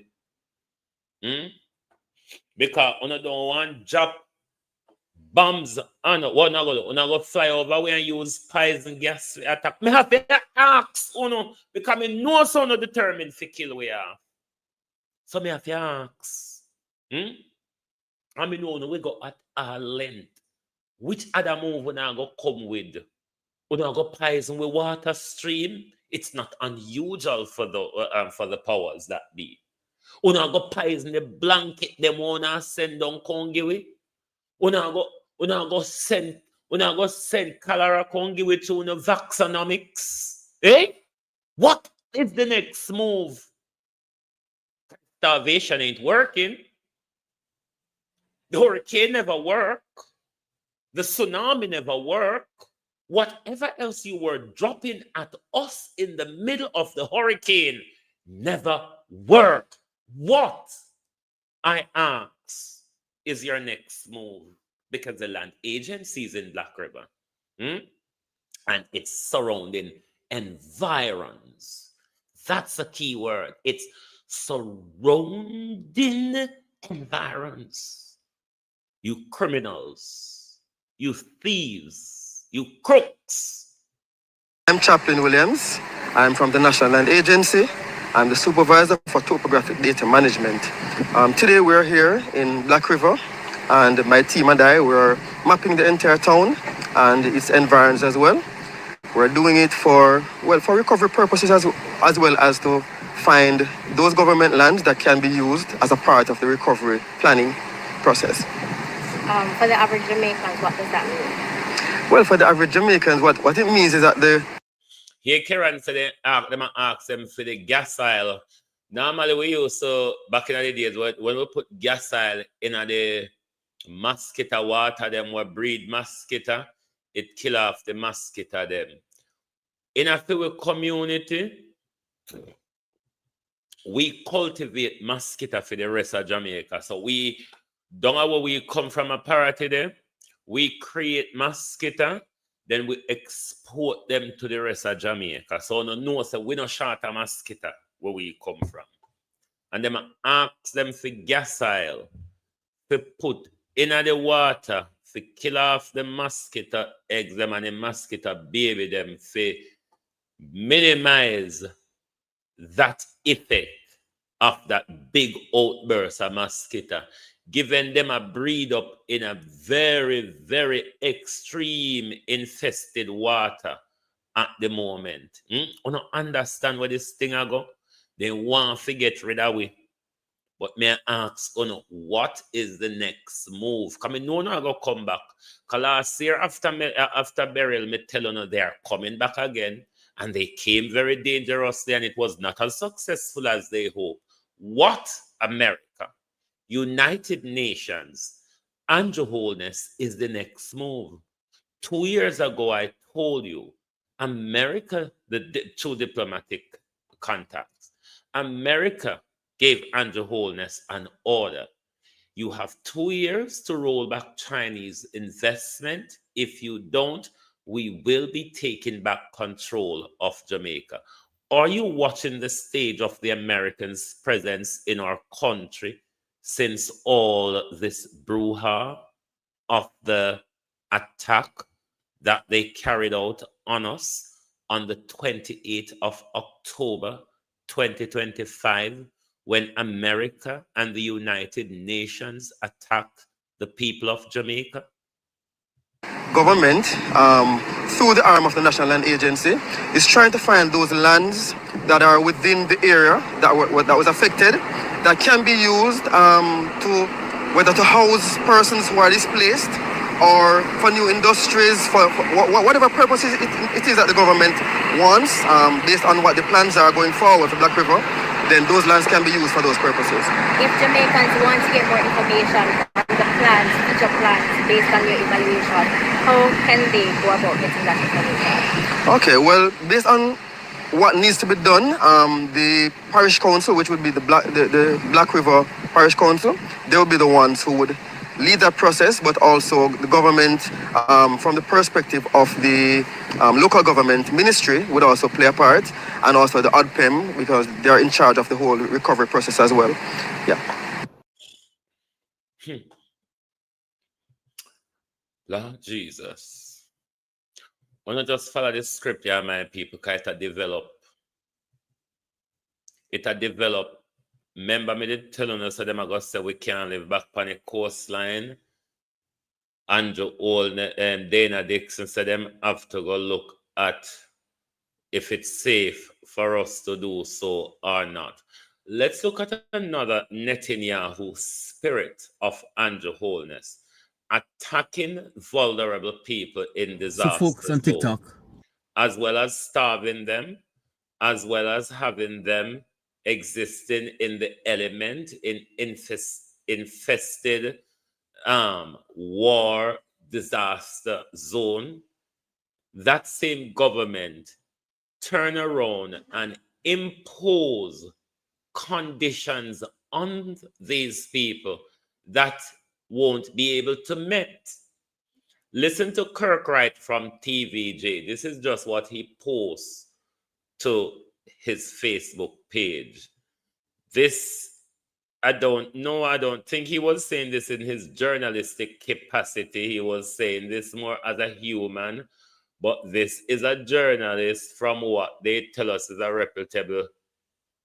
Because we don't want drop bombs on what not go fly over we and use poison gas to attack. Me have to ask because me know so no determined to kill we are. So me have to ask. And me know we go at our length. Which other move we now go come with? We now go poison with water stream. It's not unusual for the powers that be. We now go poison the blanket them wanna send down Kongiwi. We now go send cholera Kongiwi to the vaxonomics. What is the next move? Starvation ain't working. The hurricane never work. The tsunami never work. Whatever else you were dropping at us in the middle of the hurricane never worked. What, I ask, is your next move? Because the land agency is in Black River. And its surrounding environs. That's a key word. It's surrounding environs. You criminals, you thieves, you crooks. I'm Chaplain Williams. I'm from the National Land Agency. I'm the supervisor for topographic data management. Today we're here in Black River, and my team and I were mapping the entire town and its environs as well. We're doing it for recovery purposes as well as to find those government lands that can be used as a part of the recovery planning process. For the average Jamaicans, what does that mean? Well, for the average Jamaicans, what it means is that Here, Karen said they ask them for the gas oil. Normally, we used to, back in the days, when we put gas oil in the mosquito water, them we breed mosquito, it kill off the mosquito them. In a few community, we cultivate mosquito for the rest of Jamaica. So we don't know where we come from a party there. We create mosquito, then we export them to the rest of Jamaica. So no know so we don't short a mosquito where we come from. And then ask them for gas oil to put in the water to kill off the mosquito eggs them and the mosquito baby them to minimize that effect of that big outburst of mosquito, giving them a breed up in a very, very extreme infested water at the moment. You don't understand where this thing I go? They want to get rid of it. But may I ask, what is the next move? Come in, no, I go come back. Because last year after burial, me tell you they are coming back again. And they came very dangerously, and it was not as successful as they hoped. What America? United Nations, Andrew Holness is the next move. 2 years ago, I told you, America, the two diplomatic contacts, America gave Andrew Holness an order. You have 2 years to roll back Chinese investment. If you don't, we will be taking back control of Jamaica. Are you watching the stage of the Americans' presence in our country since all this brouhaha of the attack that they carried out on us on the 28th of October 2025, when America and the United Nations attacked the people of Jamaica? Government, through the arm of the National Land Agency, is trying to find those lands that are within the area that was affected, that can be used whether to house persons who are displaced or for new industries, for whatever purposes it is that the government wants, based on what the plans are going forward for Black River, then those lands can be used for those purposes. If Jamaicans want to get more information on the plans, future plans, based on your evaluation, how can they go about getting that information? Okay, well, based on what needs to be done, the parish council, which would be the Black River Parish Council, they will be the ones who would lead that process, but also the government, from the perspective of the local government ministry, would also play a part, and also the ODPEM, because they are in charge of the whole recovery process as well. Yeah. Lord Jesus. I want to just follow this script here, my people, because it develop. Remember me did tell us so them are going to say we can't live back on the coastline. Andrew Old and Dana Dixon said them have to go look at if it's safe for us to do so or not. Let's look at another Netanyahu spirit of Andrew Holness, attacking vulnerable people in disaster. So folks on TikTok, as well as starving them, as well as having them existing in the element in infested war disaster zone. That same government turn around and impose conditions on these people that won't be able to meet. Listen to Kirkright from TVJ. This is just what he posts to his Facebook page. This, I don't know. I don't think he was saying this in his journalistic capacity. He was saying this more as a human. But this is a journalist from what they tell us is a reputable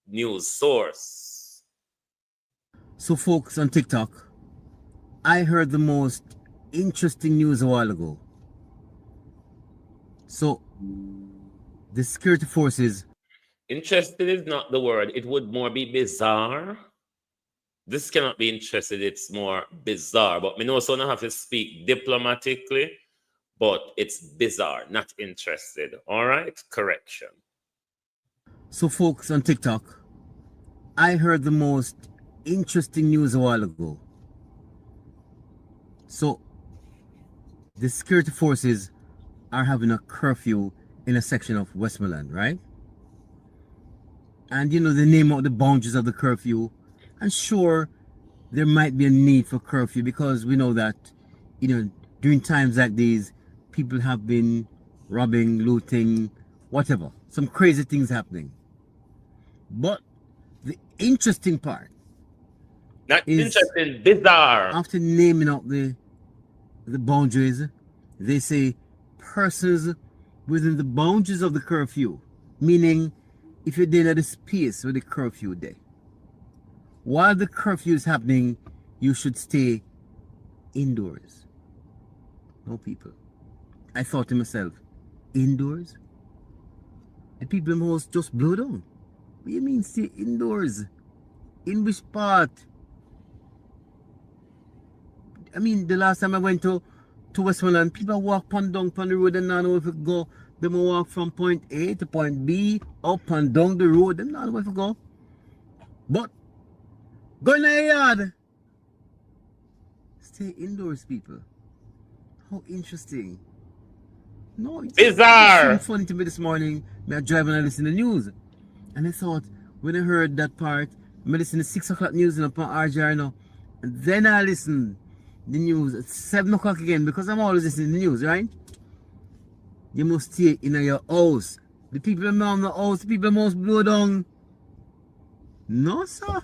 news source. So folks on TikTok, I heard the most interesting news a while ago. So the security forces... Interested is not the word. It would more be bizarre. This cannot be interested. It's more bizarre. But me know so I have to speak diplomatically. But it's bizarre, not interested. All right? Correction. So folks on TikTok, I heard the most interesting news a while ago. So the security forces are having a curfew in a section of Westmoreland, right? And you know, they name out the boundaries of the curfew. And sure, there might be a need for curfew because we know that, you know, during times like these, people have been robbing, looting, whatever. Some crazy things happening. But the interesting part Not is interesting, bizarre. after naming out the boundaries, they say persons within the boundaries of the curfew, meaning if you're in the space with the curfew day, while the curfew is happening, you should stay indoors. No people. I thought to myself, indoors? The people in the house just blow down. What do you mean stay indoors? In which part? I mean, the last time I went to Westmoreland, people walk down the road and not know if it go. They will walk from point A to point B, up and down the road. They not know if it go. But go in the yard. Stay indoors, people. How interesting. No, it just seemed Bizarre. funny to me this morning. Me driving and listening to the news. And I thought, when I heard that part, I listened to 6 o'clock news and upon RJR now. And then I listened the news at 7 o'clock again because I'm always listening to the news, right? You must stay in your house. The people around the house, the people must blow down. No, sir.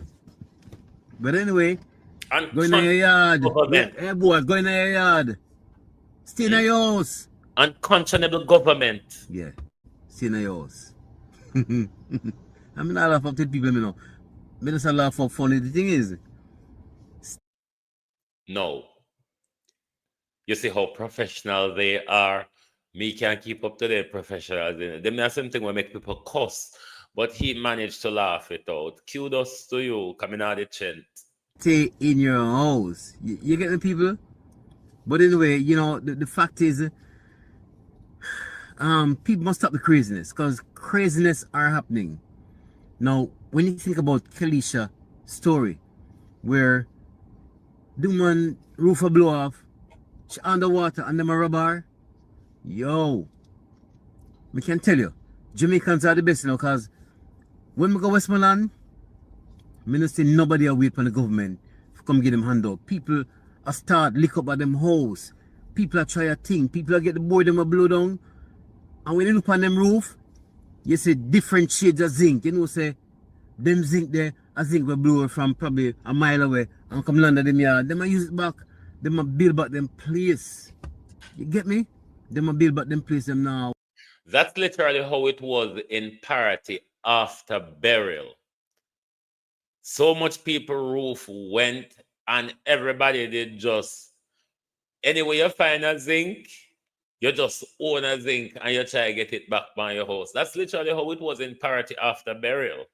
But anyway, go in your yard. Yeah, boy, go in your yard. Stay in your house. Unconscionable government. Yeah, stay in your house. I'm not laughing up to people, you know. I just laugh for funny. The thing is, No. You see how professional they are. Me can't keep up to their professionals. Them not something will make people cuss. But he managed to laugh it out. Kudos to you, coming out the chin. stay in your house. You get the people? But anyway, you know, the fact is, people must stop the craziness because craziness are happening. Now, when you think about Kalisha's story, where the man roof a blow off, she underwater and them a rubber, yo, I can tell you, Jamaicans are the best, you know, because when we go Westmoreland, I don't see nobody a wait for the government to come get them hand out. People are start lick up at them house. People are try a thing. People are get the board them a blow down. And when you look on them roof, you see different shades of zinc. You know, say, them zinc there, I think we blow from probably a mile away and come land of them yard. Them a use it back. Them a build back them place. You get me? Them a build back them place them now. That's literally how it was in Parity after burial. So much people roof went and everybody did just, anyway you find a zinc, you just own a zinc and you try to get it back by your house. That's literally how it was in Parity after burial.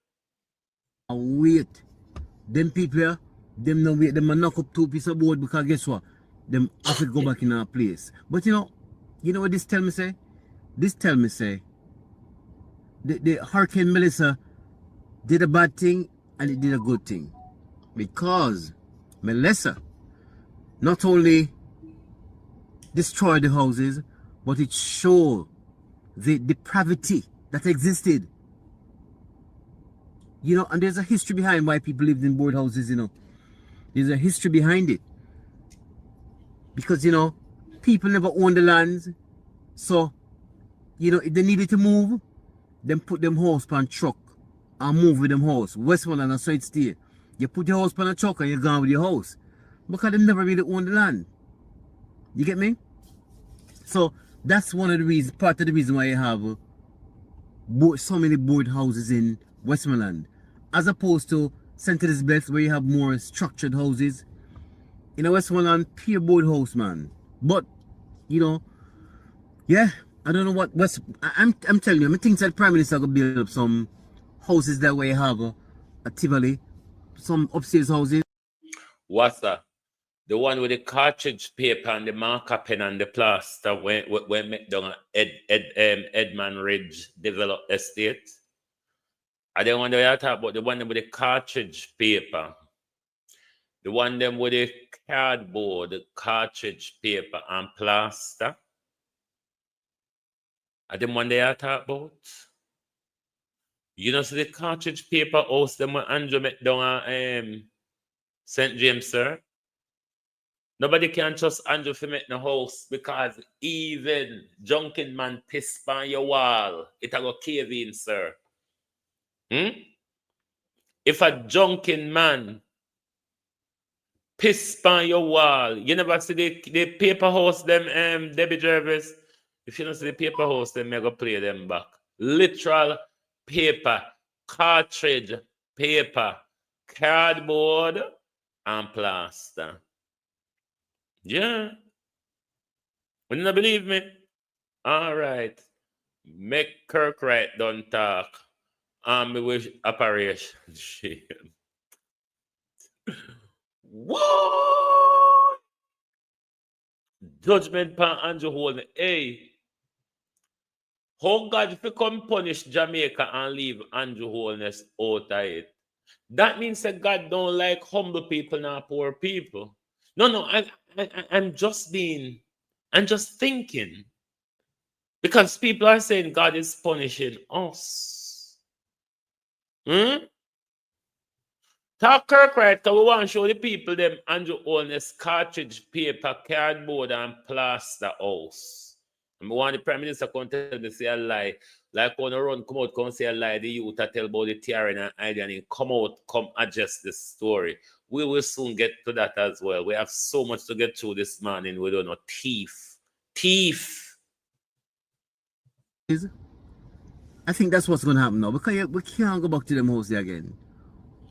Wait. Them people here, them no wait, them a knock up 2 pieces of board because guess what? Them have to go back in our place. But you know what this tell me say? This tell me say the Hurricane Melissa did a bad thing and it did a good thing. Because Melissa not only destroyed the houses, but it showed the depravity that existed. You know, and there's a history behind why people lived in board houses, you know. There's a history behind it. Because, you know, people never owned the lands. So, you know, if they needed to move, then put them house on truck and move with them house. Westmoreland and so it stay. You put your house on a truck and you're gone with your house. Because they never really owned the land. You get me? So, that's one of the reasons, part of the reason why you have so many board houses in Westmoreland, as opposed to St. Elizabeth, where you have more structured houses. In a Westmoreland, pure board house, man. But, you know, yeah, I don't know what I'm telling you, I think that Prime Minister could build up some houses that way you have at Tivoli, some upstairs houses. What's that? The one with the cartridge paper and the marker pen and the plaster when McDonald Edman Ridge developed estate. I don't want to talk about the one with the cartridge paper. The one them with the cardboard, the cartridge paper and plaster. And them one day I talk about. You know, see the cartridge paper house them when Andrew met down at St. James, sir. Nobody can trust Andrew for make the house because even drunken man piss on your wall, it a go cave in, sir. If a drunken man piss on your wall, you never see the paper house them, Debbie Jervis. If you don't see the paper house, then I go play them back. Literal paper, cartridge, paper, cardboard, and plaster. Yeah. When you not believe me? All right. Make Kirk right done talk. Me wish operation. What? Judgment pan Andrew Holden. Hey. How God if you come punish Jamaica and leave Andrew Holness out of it? That means that God don't like humble people nor poor people. No, I'm just thinking. Because people are saying God is punishing us. Talk Kirk right, because we want to show the people them Andrew Holness cartridge, paper, cardboard, and plaster house. And we want the Prime Minister come tell me say a lie. Like when a run come out, come say a lie, the youth tell about the tearing and idea and come out, come adjust the story. We will soon get to that as well. We have so much to get through this morning. We don't know. Thief. I think that's what's going to happen now. Because we can't go back to them houses again.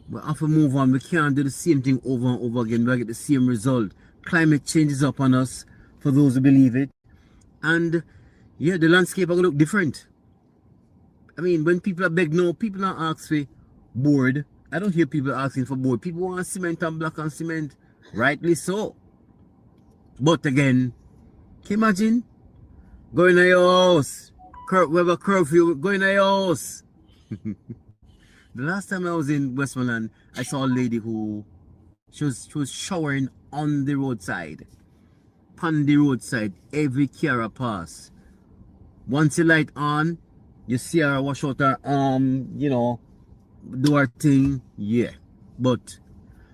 We have to move on. We can't do the same thing over and over again. We get the same result. Climate change is up on us, for those who believe it. And yeah, the landscape are going to look different. I mean, when people are begging now, people don't ask for board. I don't hear people asking for board. People want cement and block and cement. Rightly so. But again, can you imagine? Going to your house. We have a CurFew. Going to your house. The last time I was in Westmoreland, I saw a lady who she was showering on the roadside. On the roadside, every car pass. Once the light on, you see her wash out her you know, do her thing. Yeah. But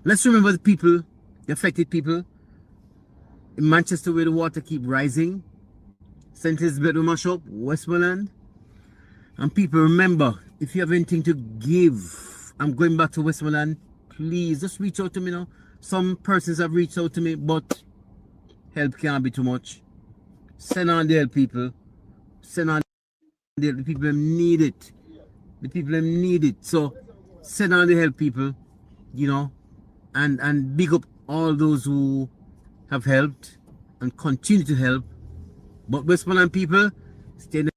let's remember the people, the affected people. In Manchester where the water keep rising. St. Elizabeth will mash up, Westmoreland. And people, remember, if you have anything to give, I'm going back to Westmoreland, please just reach out to me now. Some persons have reached out to me, but help can't be too much. Send on the help, people. Send on the help. The people need it. The people need it. So send on the help, people, you know, and big up all those who have helped and continue to help. But Westmoreland people, stay in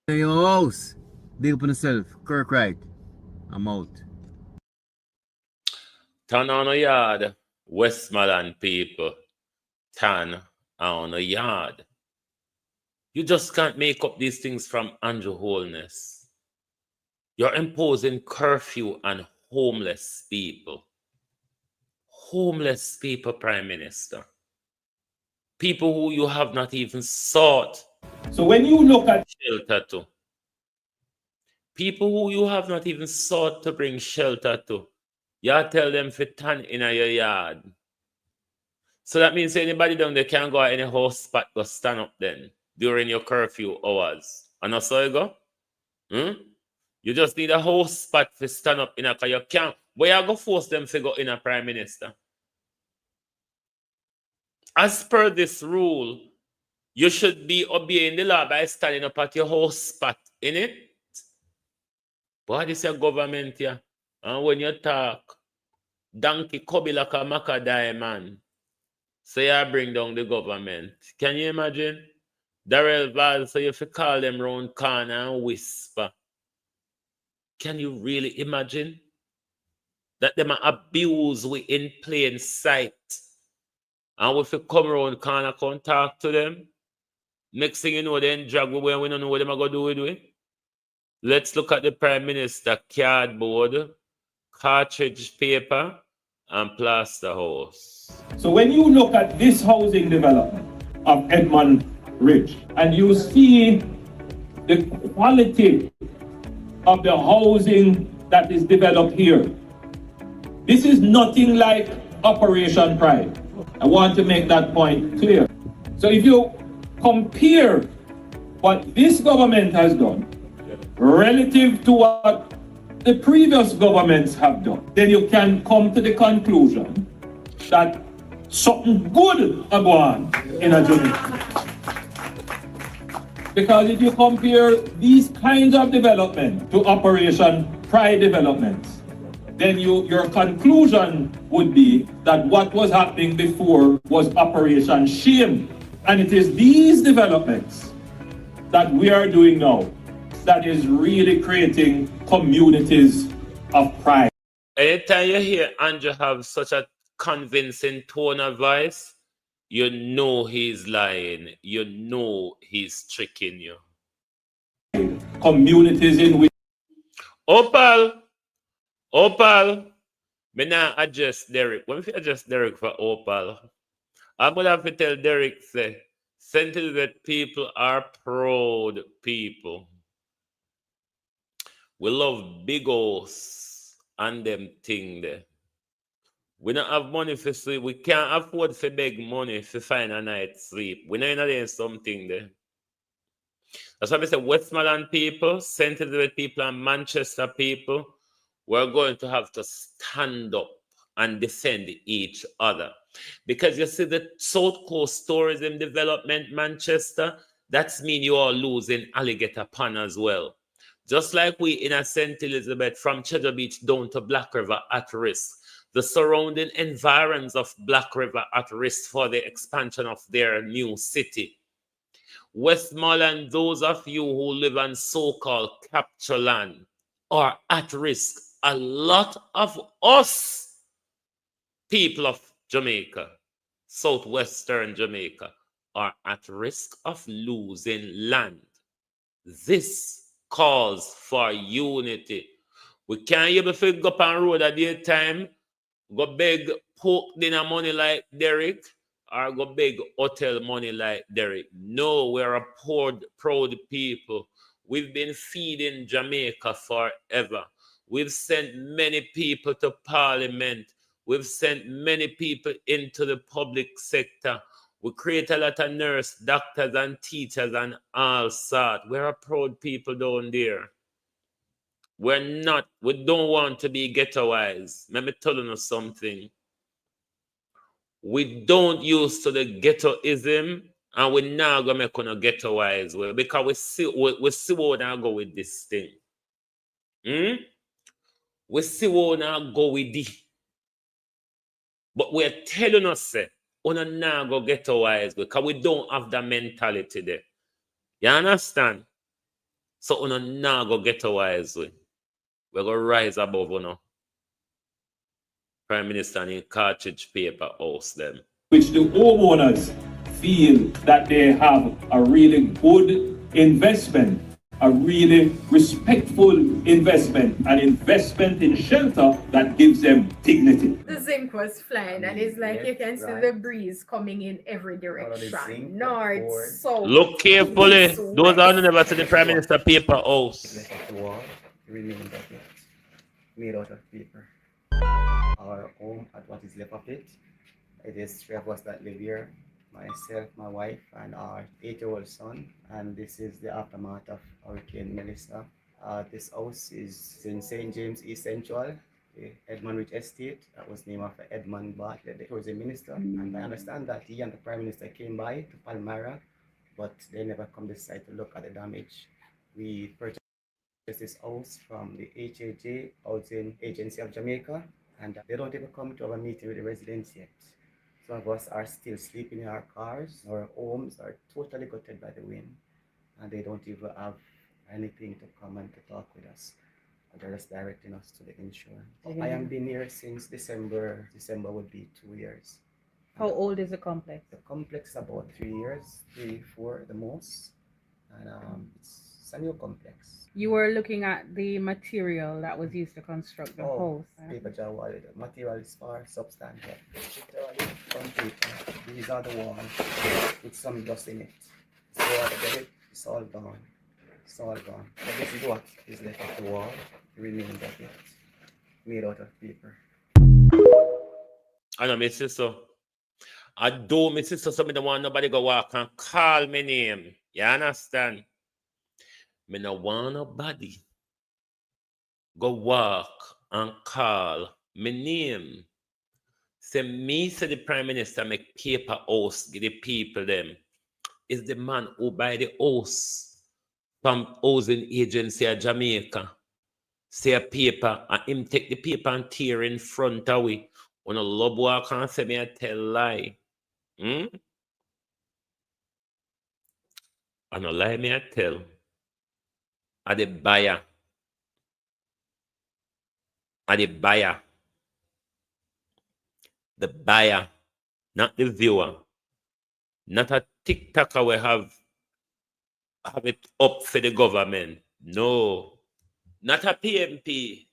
your house. Big up on yourself. Kirk Wright. I'm out. Turn on a yard, Westmoreland people. Turn on a yard. You just can't make up these things from Andrew Holness. You're imposing curfew on homeless people. Homeless people, Prime Minister. People who you have not even sought. So when you look at shelter to. People who you have not even sought to bring shelter to. You tell them to turn in your yard. So that means anybody down there can go at any house spot, go stand up then during your curfew hours. And that's how you go? You just need a house spot to stand up in a car. You can't. Where you go force them to go in a Prime Minister? As per this rule, you should be obeying the law by standing up at your house spot, innit? But this is your government here. And when you talk, donkey cubby like a macadam man. So you bring down the government. Can you imagine? Darrell Val, so you have to call them round corner and whisper. Can you really imagine? That them abuse we in plain sight. And if you come around corner, come talk to them. Next thing you know, then drag we when we don't know what they're going to do with it. Let's look at the Prime Minister cardboard, cartridge paper, and plaster house. So when you look at this housing development of Edmund Ridge, and you see the quality of the housing that is developed here. This is nothing like Operation Pride. I want to make that point clear. So if you compare what this government has done relative to what the previous governments have done, then you can come to the conclusion that something good are going on in a Jamaica. Because if you compare these kinds of development to Operation Pride developments, then your conclusion would be that what was happening before was Operation Shame. And it is these developments that we are doing now that is really creating communities of pride. Anytime you hear Andrew have such a convincing tone of voice, you know he's lying. You know he's tricking you. Communities in which Opal, me now adjust Derek. When we adjust Derek for Opal, I'm gonna have to tell Derek say, sentiment people are proud people. We love big house and them thing there. We don't have money for sleep. We can't afford to beg money to find a night's sleep. We know there's something there. That's why I say Westmoreland people, St. Elizabeth people, and Manchester people, we're going to have to stand up and defend each other. Because you see the South Coast tourism development, Manchester, that's mean you are losing Alligator Pond as well. Just like we in a St. Elizabeth from Cheddar Beach down to Black River at risk. The surrounding environs of Black River at risk for the expansion of their new city. Westmoreland, those of you who live on so-called capture land are at risk. A lot of us, people of Jamaica, southwestern Jamaica, are at risk of losing land. This calls for unity. We can't even figure up on road at the time, go beg pork dinner money like Derek, or go beg hotel money like Derek. No, we're a poor, proud people. We've been feeding Jamaica forever. We've sent many people to parliament. We've sent many people into the public sector. We create a lot of nurses, doctors, and teachers and all sorts. We're a proud people down there. We don't want to be ghettoized. Let me tell you something. We don't use to the ghettoism, and we're now gonna make on a ghettoized way because we see where we now go with this thing. We see where we now go with it. But we're telling us that we're now go ghettoized because we don't have that mentality there. You understand? So we're now go ghettoized way. We're gonna rise above, Prime Minister in cartridge paper house them. Which the homeowners feel that they have a really good investment, a really respectful investment, an investment in shelter that gives them dignity. The zinc was flying, and it's like you can see the breeze coming in every direction. North, south. Look carefully. Those are never to the Prime Minister paper house. Made out of paper. Our home at what is left of it. It is three of us that live here. Myself, my wife, and our 8-year-old son. And this is the aftermath of Hurricane Melissa. This house is in St. James East Central, the Edmund Rich Estate. That was named after Edmund Bartlett, the tourism minister. And I understand that he and the Prime Minister came by to Palmyra, but they never come this side to look at the damage. We purchased this house from the HAJ, Housing Agency of Jamaica, and they don't even come to have a meeting with the residents yet. Some of us are still sleeping in our cars. Our homes are totally gutted by the wind, and they don't even have anything to come and to talk with us. They're just directing us to the insurance. I have been here since December. December would be 2 years. How old is the complex? The complex is about 3 years, 3, 4 the most, and it's a new complex. You were looking at the material that was used to construct the house. Paper jar wall. The material is far substantial. These are the walls with some dust in it. So it's all gone. It's all gone. But this is what is left of the wall, the remains of it, made out of paper. I know, my sister. I do, my sister, so me don't want nobody go walk and call me name. You understand? Me no want nobody go walk and call me name. Say me, say the Prime Minister make paper house, give the people them. Is the man who buy the house from housing agency of Jamaica. Say a paper, and him take the paper and tear in front of we. When a love walk and say me I tell lie. Hmm? I no lie me I tell. I the buyer. I the buyer. The buyer, not the viewer. Not a TikToker we have it up for the government. No. Not a PMP.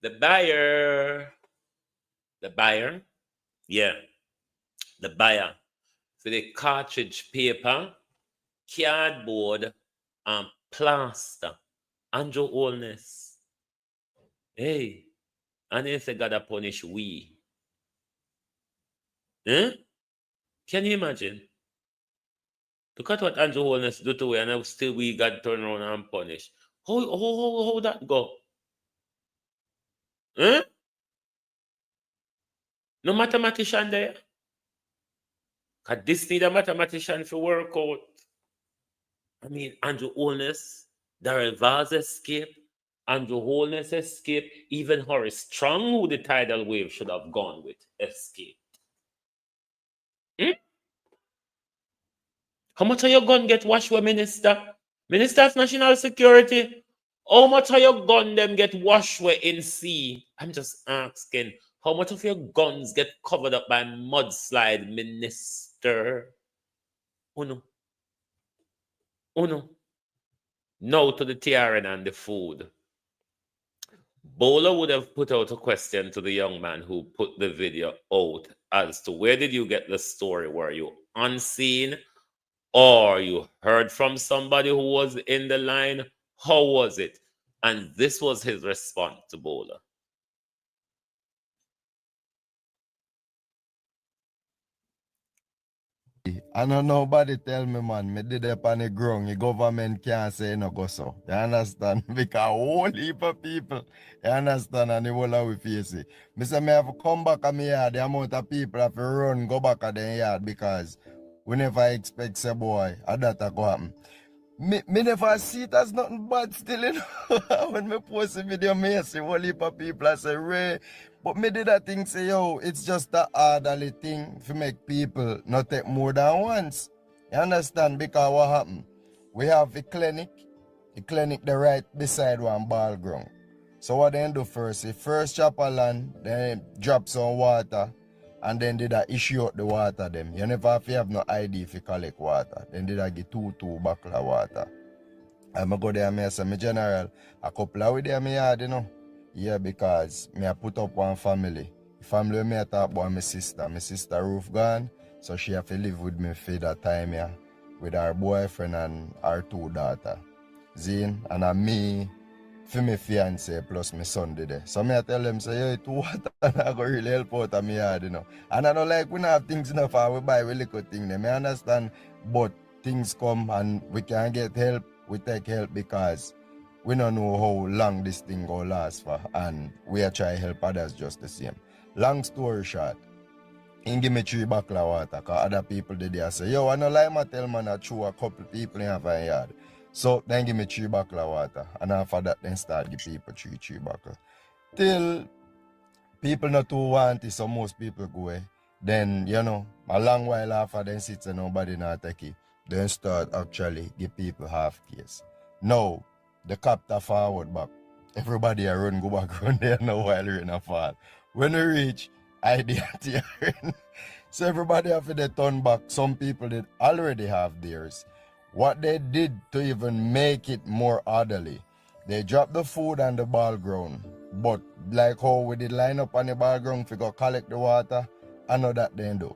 The buyer. The buyer. Yeah. The buyer. For the cartridge paper, cardboard, and plaster. Andrew Holness. Hey. And they say God punish we. Eh? Can you imagine? Look at what Andrew Holness do to we, and still we got turn around and punish. How that go? Eh? No mathematician there. Cause this need a mathematician for work out. I mean, Andrew Holness, Darrell Vaz escape, Andrew Holness escape, even Horace Strong, who the tidal wave should have gone with, escape. How much of your gun get washed with Minister? Minister of National Security? How much of your gun them get washed with in sea? I'm just asking. How much of your guns get covered up by mudslide, Minister? Uno. No to the TRN and the food. Bola would have put out a question to the young man who put the video out as to where did you get the story? Were you unseen or you heard from somebody who was in the line? How was it? And this was his response to Bola. I know nobody tell me, man, me did up on the ground. The government can't say no go so. You understand? Because a whole heap of people, you understand, and the whole of we face it. Me say me have to come back at me yard, the amount of people have to run, go back at the yard because we never expect say boy, that go happen. Me never see it as nothing bad still, you know. When me post a video, me see whole heap of people, I say, Ray. But me did that thing say, yo, it's just a orderly thing to make people not take more than once. You understand? Because what happened? We have a clinic the right beside one ball ground. So what they do first, the first chop of land, then drop some water, and then did I issue out the water them. You never have no ID if you collect water. Then did I get two buckle of water. I'm go there and I say, my general, a couple of with them yard, you know. Yeah, because me I put up one family. The family me I talk about my sister roof gone, so she have to live with me for that time here, with her boyfriend and her two daughters. Zine, and me, for my fiance plus my son did it. So me I tell them, say, yo, it's water and I go really help out of me yard, you know. And I don't like we don't have things enough and we buy really little thing. I understand, but things come and we can get help, we take help because we don't know how long this thing go last for, and we are trying to help others just the same. Long story short, he give me 3 buckle of water because other people did there say, yo, I don't like my tell man I chew a couple people in a yard. So then give me 3 buckle of water, and after that then start give people 3 buckle. Till people not too want it, so most people go away. Then, you know, a long while after then sits and nobody not take it. Then start actually give people half case. Now, the captor forward back. Everybody a run go back run there now while rain a fall. When we reach, idea tearing. So everybody have to turn back. Some people did already have theirs. What they did to even make it more orderly, they dropped the food on the ball ground. But like how we did line up on the ball ground to go collect the water, I know that they do.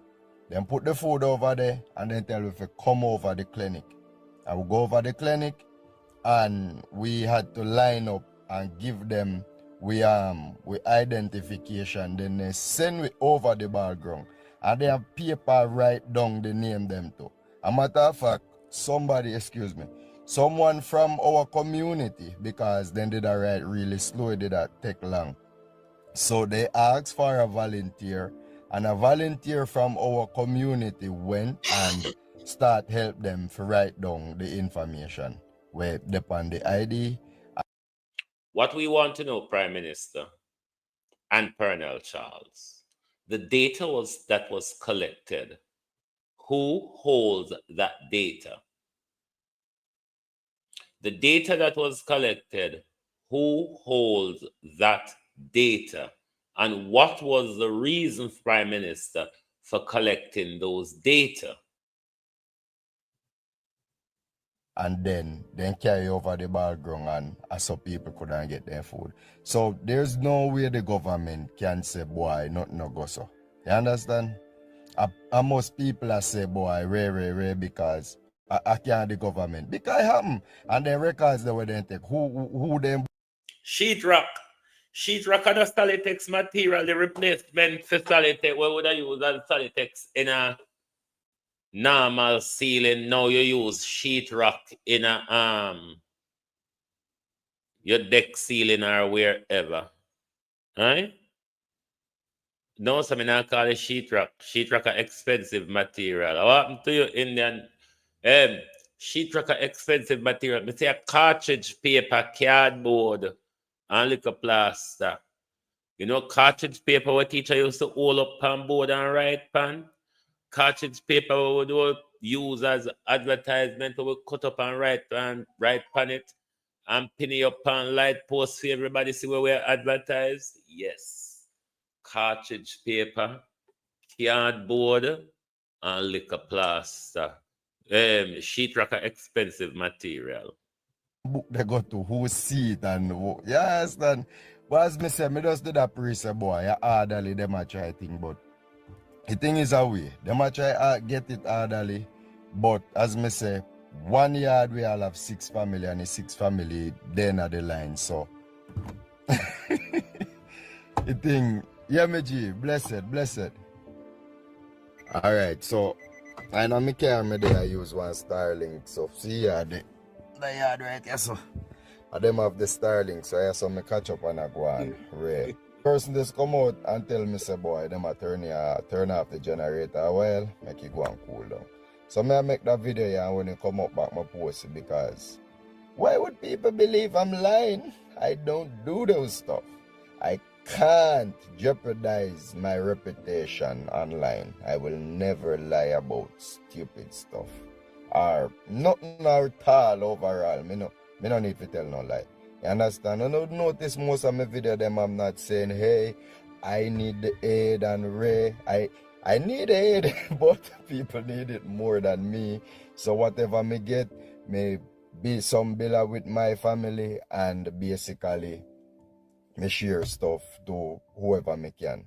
Then put the food over there and then tell we to come over the clinic. I will go over the clinic and we had to line up and give them we identification. Then they send we over the background, and they have paper write down the name them too. A matter of fact, someone from our community, because then did I write really slow, did that take long. So they asked for a volunteer, and a volunteer from our community went and start help them to write down the information where depend the ID. What we want to know, Prime Minister and Colonel Charles, the data that was collected, who holds that data? The data that was collected, who holds that data? And what was the reason, Prime Minister, for collecting those data? And then carry over the background, and so people couldn't get their food. So there's no way the government can say, boy, nothing no go so. You understand? And most people are say, boy, rare, because I can't the government. Because it happen. And then records that were then take. Who them? Sheetrock and the Solitex material, the replacement for Solitex, what would I use as Solitex in a normal ceiling? Now you use sheetrock in a your deck ceiling or wherever. Right? No, so I not call it sheetrock. Sheetrock are expensive material. What happened to you, Indian? Sheetrock are expensive material. I say a cartridge paper, cardboard, and little plaster. You know, cartridge paper what teacher used to hold up on board and write pan. Cartridge paper we would use as advertisement, we would cut up and write pan it and pin it up on light post for everybody see where we're advertised. Yes. Cartridge paper, cardboard, and liquor plaster. Sheetrock are expensive material. Book they go to who see it and who, you understand? But as me say, me just do that pre boy, you orderly them a try thing, but the thing is a way. Them a try get it orderly, but as me say, 1 yard we all have 6 family, and the 6 family then at the line, so the thing, yeah me G, blessed. Alright, so I know me car me there I use one Starlink, so see ya the yard right here, so and them have the Starlink, so I saw me catch up and I go on Ray. Person just come out and tell me say boy, them a turn off the generator, well, make it go and cool down. So me I make that video here, and when it come up back my post it, because why would people believe I'm lying? I don't do those stuff. I can't jeopardize my reputation online. I will never lie about stupid stuff or nothing at all overall. Me no need to tell no lie. You understand? I don't notice most of my video them I'm not saying, hey, I need the aid and Ray. I need aid, but people need it more than me. So whatever me get, may be some billa with my family, and basically me share stuff to whoever me can.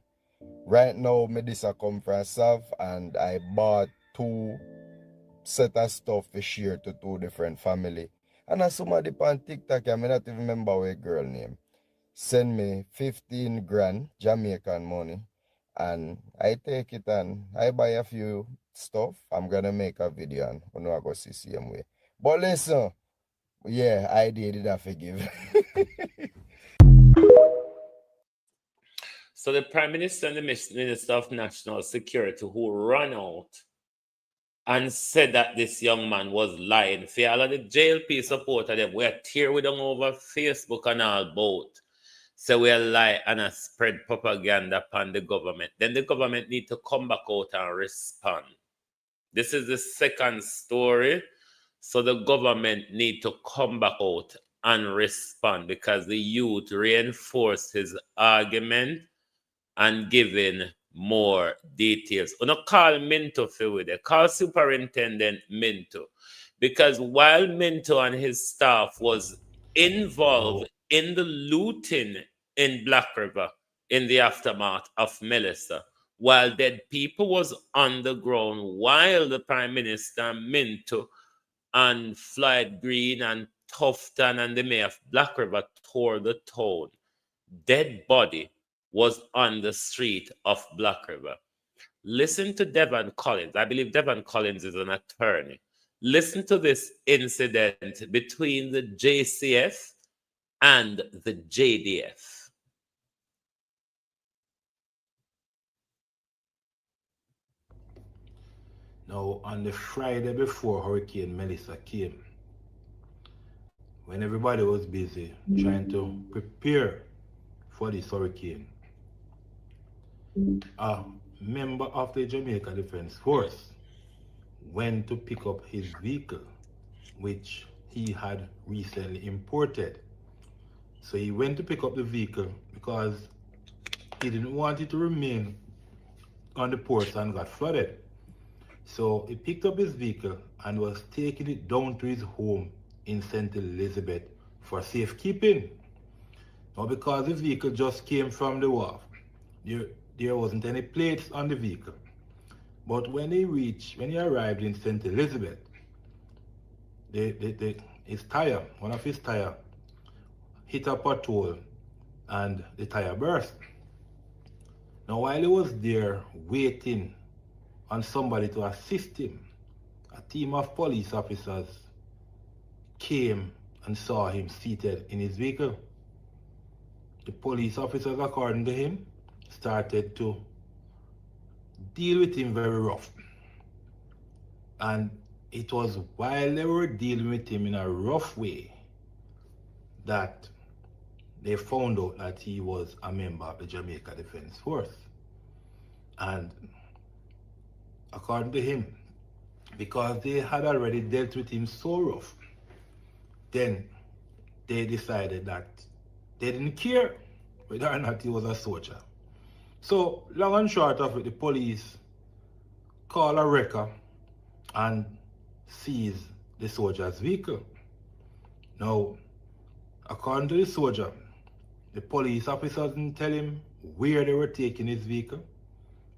Right now, me this a come from Sav, and I bought 2 set of stuff to share to 2 different family. And as somebody on TikTok, I may not even remember what girl name, send me 15 grand Jamaican money, and I take it and I buy a few stuff. I'm gonna make a video and I know I go see same way. But listen, yeah, I did I forgive. So the Prime Minister and the Minister of National Security who ran out and said that this young man was lying. For all of the JLP supporters, them we are tear with them over Facebook and all both. So we are lie and spread propaganda upon the government. Then the government need to come back out and respond. This is the second story. So the government need to come back out and respond, because the youth reinforced his argument and giving more details. You know, call Minto for with it. Call Superintendent Minto. Because while Minto and his staff was involved in the looting in Black River in the aftermath of Melissa, while dead people was on the ground, while the Prime Minister Minto and Floyd Green and Tufton and the mayor of Black River tore the town. Dead body was on the street of Black River. Listen to Devon Collins. I believe Devon Collins is an attorney. Listen to this incident between the JCF and the JDF. Now, on the Friday before Hurricane Melissa came, when everybody was busy trying to prepare for this hurricane, a member of the Jamaica Defense Force went to pick up his vehicle, which he had recently imported. So he went to pick up the vehicle because he didn't want it to remain on the porch and got flooded. So he picked up his vehicle and was taking it down to his home in St. Elizabeth for safekeeping. Now, because the vehicle just came from the wharf, there wasn't any plates on the vehicle. But when he arrived in St. Elizabeth, one of his tire hit a pothole and the tire burst. Now, while he was there waiting on somebody to assist him, a team of police officers came and saw him seated in his vehicle. The police officers, according to him, started to deal with him very rough. And it was while they were dealing with him in a rough way that they found out that he was a member of the Jamaica Defense Force. And according to him, because they had already dealt with him so rough, then they decided that they didn't care whether or not he was a soldier. So, long and short of it, the police called a wrecker and seized the soldier's vehicle. Now, according to the soldier, the police officers didn't tell him where they were taking his vehicle,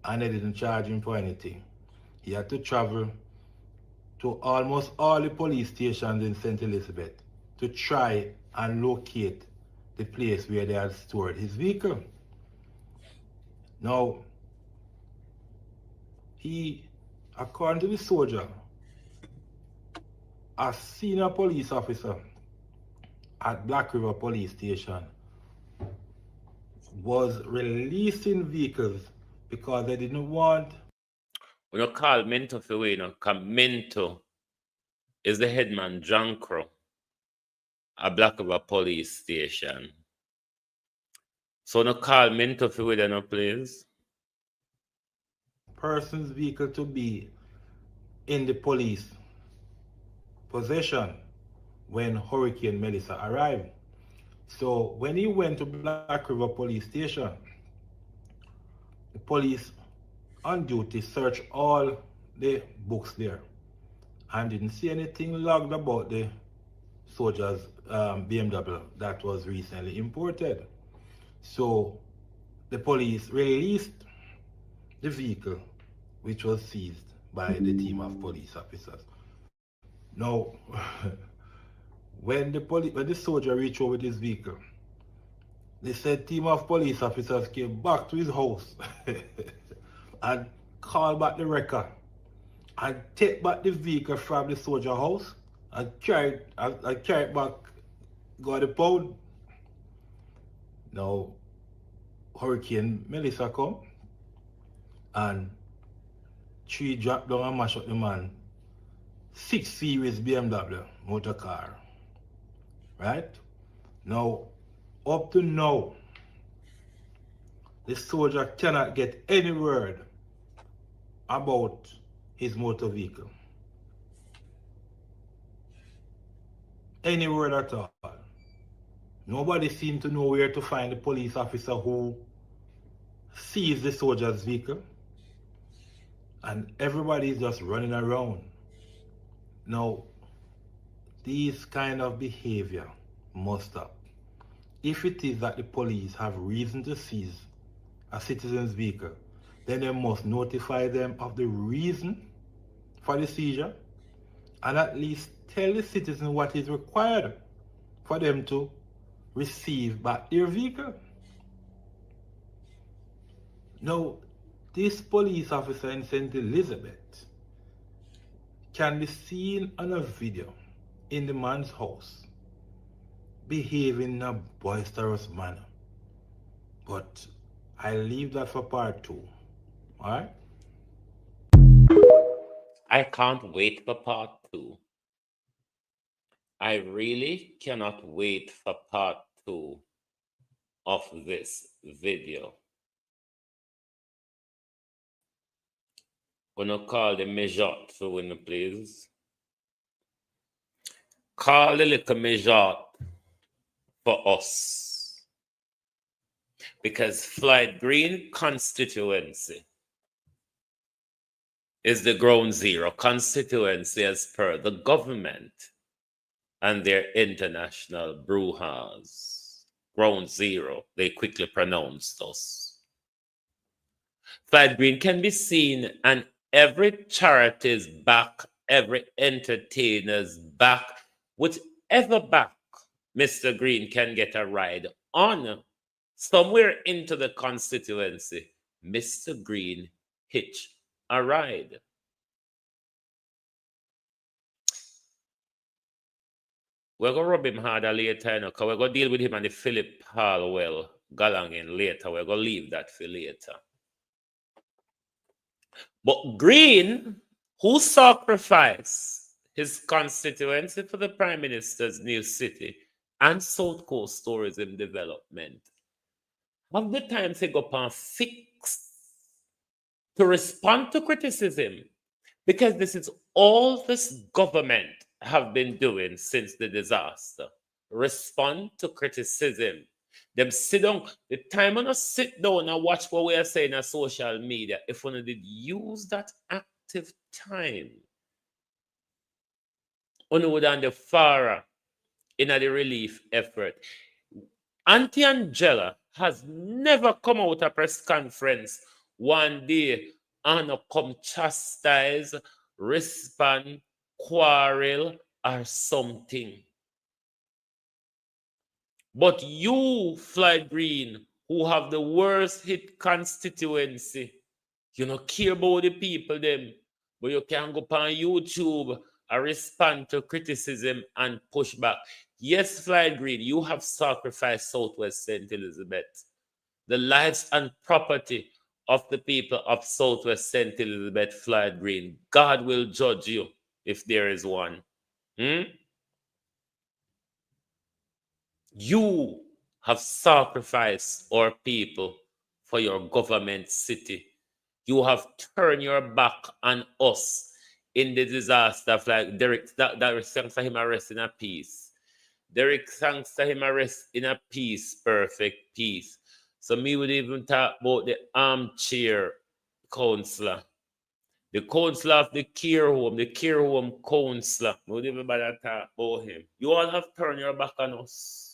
and they didn't charge him for anything. He had to travel to almost all the police stations in St. Elizabeth to try and locate the place where they had stored his vehicle. Now, according to the soldier, a senior police officer at Black River Police Station was releasing vehicles because they didn't want. We don't call Minto for we, because Minto is the headman, John Crow, at Black River Police Station. So no call Minto for we, please. Person's vehicle to be in the police possession when Hurricane Melissa arrived. So when he went to Black River Police Station, the police on duty searched all the books there and didn't see anything logged about the soldier's BMW that was recently imported. So the police released the vehicle, which was seized by the team of police officers. Now, when the soldier reached over with his vehicle, they said team of police officers came back to his house and called back the wrecker and take back the vehicle from the soldier house and carry it back, go to the pound. Now, Hurricane Melissa come and tree dropped down and mash up the man 6 Series BMW motor car. Right? Now, up to now, the soldier cannot get any word about his motor vehicle. Any word at all. Nobody seemed to know where to find the police officer who seized the soldier's vehicle. And everybody is just running around. Now, these kind of behavior must stop. If it is that the police have reason to seize a citizen's vehicle, then they must notify them of the reason for the seizure and at least tell the citizen what is required for them to receive back their vehicle. Now, this police officer in St. Elizabeth can be seen on a video in the man's house behaving in a boisterous manner. But I leave that for part 2. Alright? I can't wait for part 2. I really cannot wait for part 2 of this video. Gonna call the measure to win, please. Call the little measure for us. Because Floyd Green constituency is the ground zero constituency as per the government and their international brouhahas. Ground zero, they quickly pronounced us. Floyd Green can be seen and every charity's back, every entertainer's back, whichever back Mr. Green can get a ride on, somewhere into the constituency, Mr. Green hitch a ride. We're going to rub him harder later, because we're going to deal with him and the Philip Hallwell Galangin later. We're going to leave that for later. But Green, who sacrificed his constituency for the Prime Minister's new city and South Coast tourism development, have the time to go up and fix to respond to criticism, because this is all this government have been doing since the disaster. Respond to criticism. Them sit down, the time when I sit down and watch what we are saying on social media, if one did use that active time, one would on the far in the relief effort. Auntie Angela has never come out a press conference one day and come chastise, respond, quarrel, or something. But you, Floyd Green, who have the worst hit constituency, you don't care about the people them, but you can go on YouTube and respond to criticism and push back. Yes, Floyd Green, you have sacrificed Southwest St. Elizabeth, the lives and property of the people of Southwest St. Elizabeth, Floyd Green. God will judge you if there is one. You have sacrificed our people for your government city. You have turned your back on us in the disaster of like Derek, that thanks to him arrest in a peace. Derek thanks to him arrest in a peace, perfect peace. So me would even talk about the armchair counselor. The counselor of the care home counselor. We would even bother talk about him. You all have turned your back on us.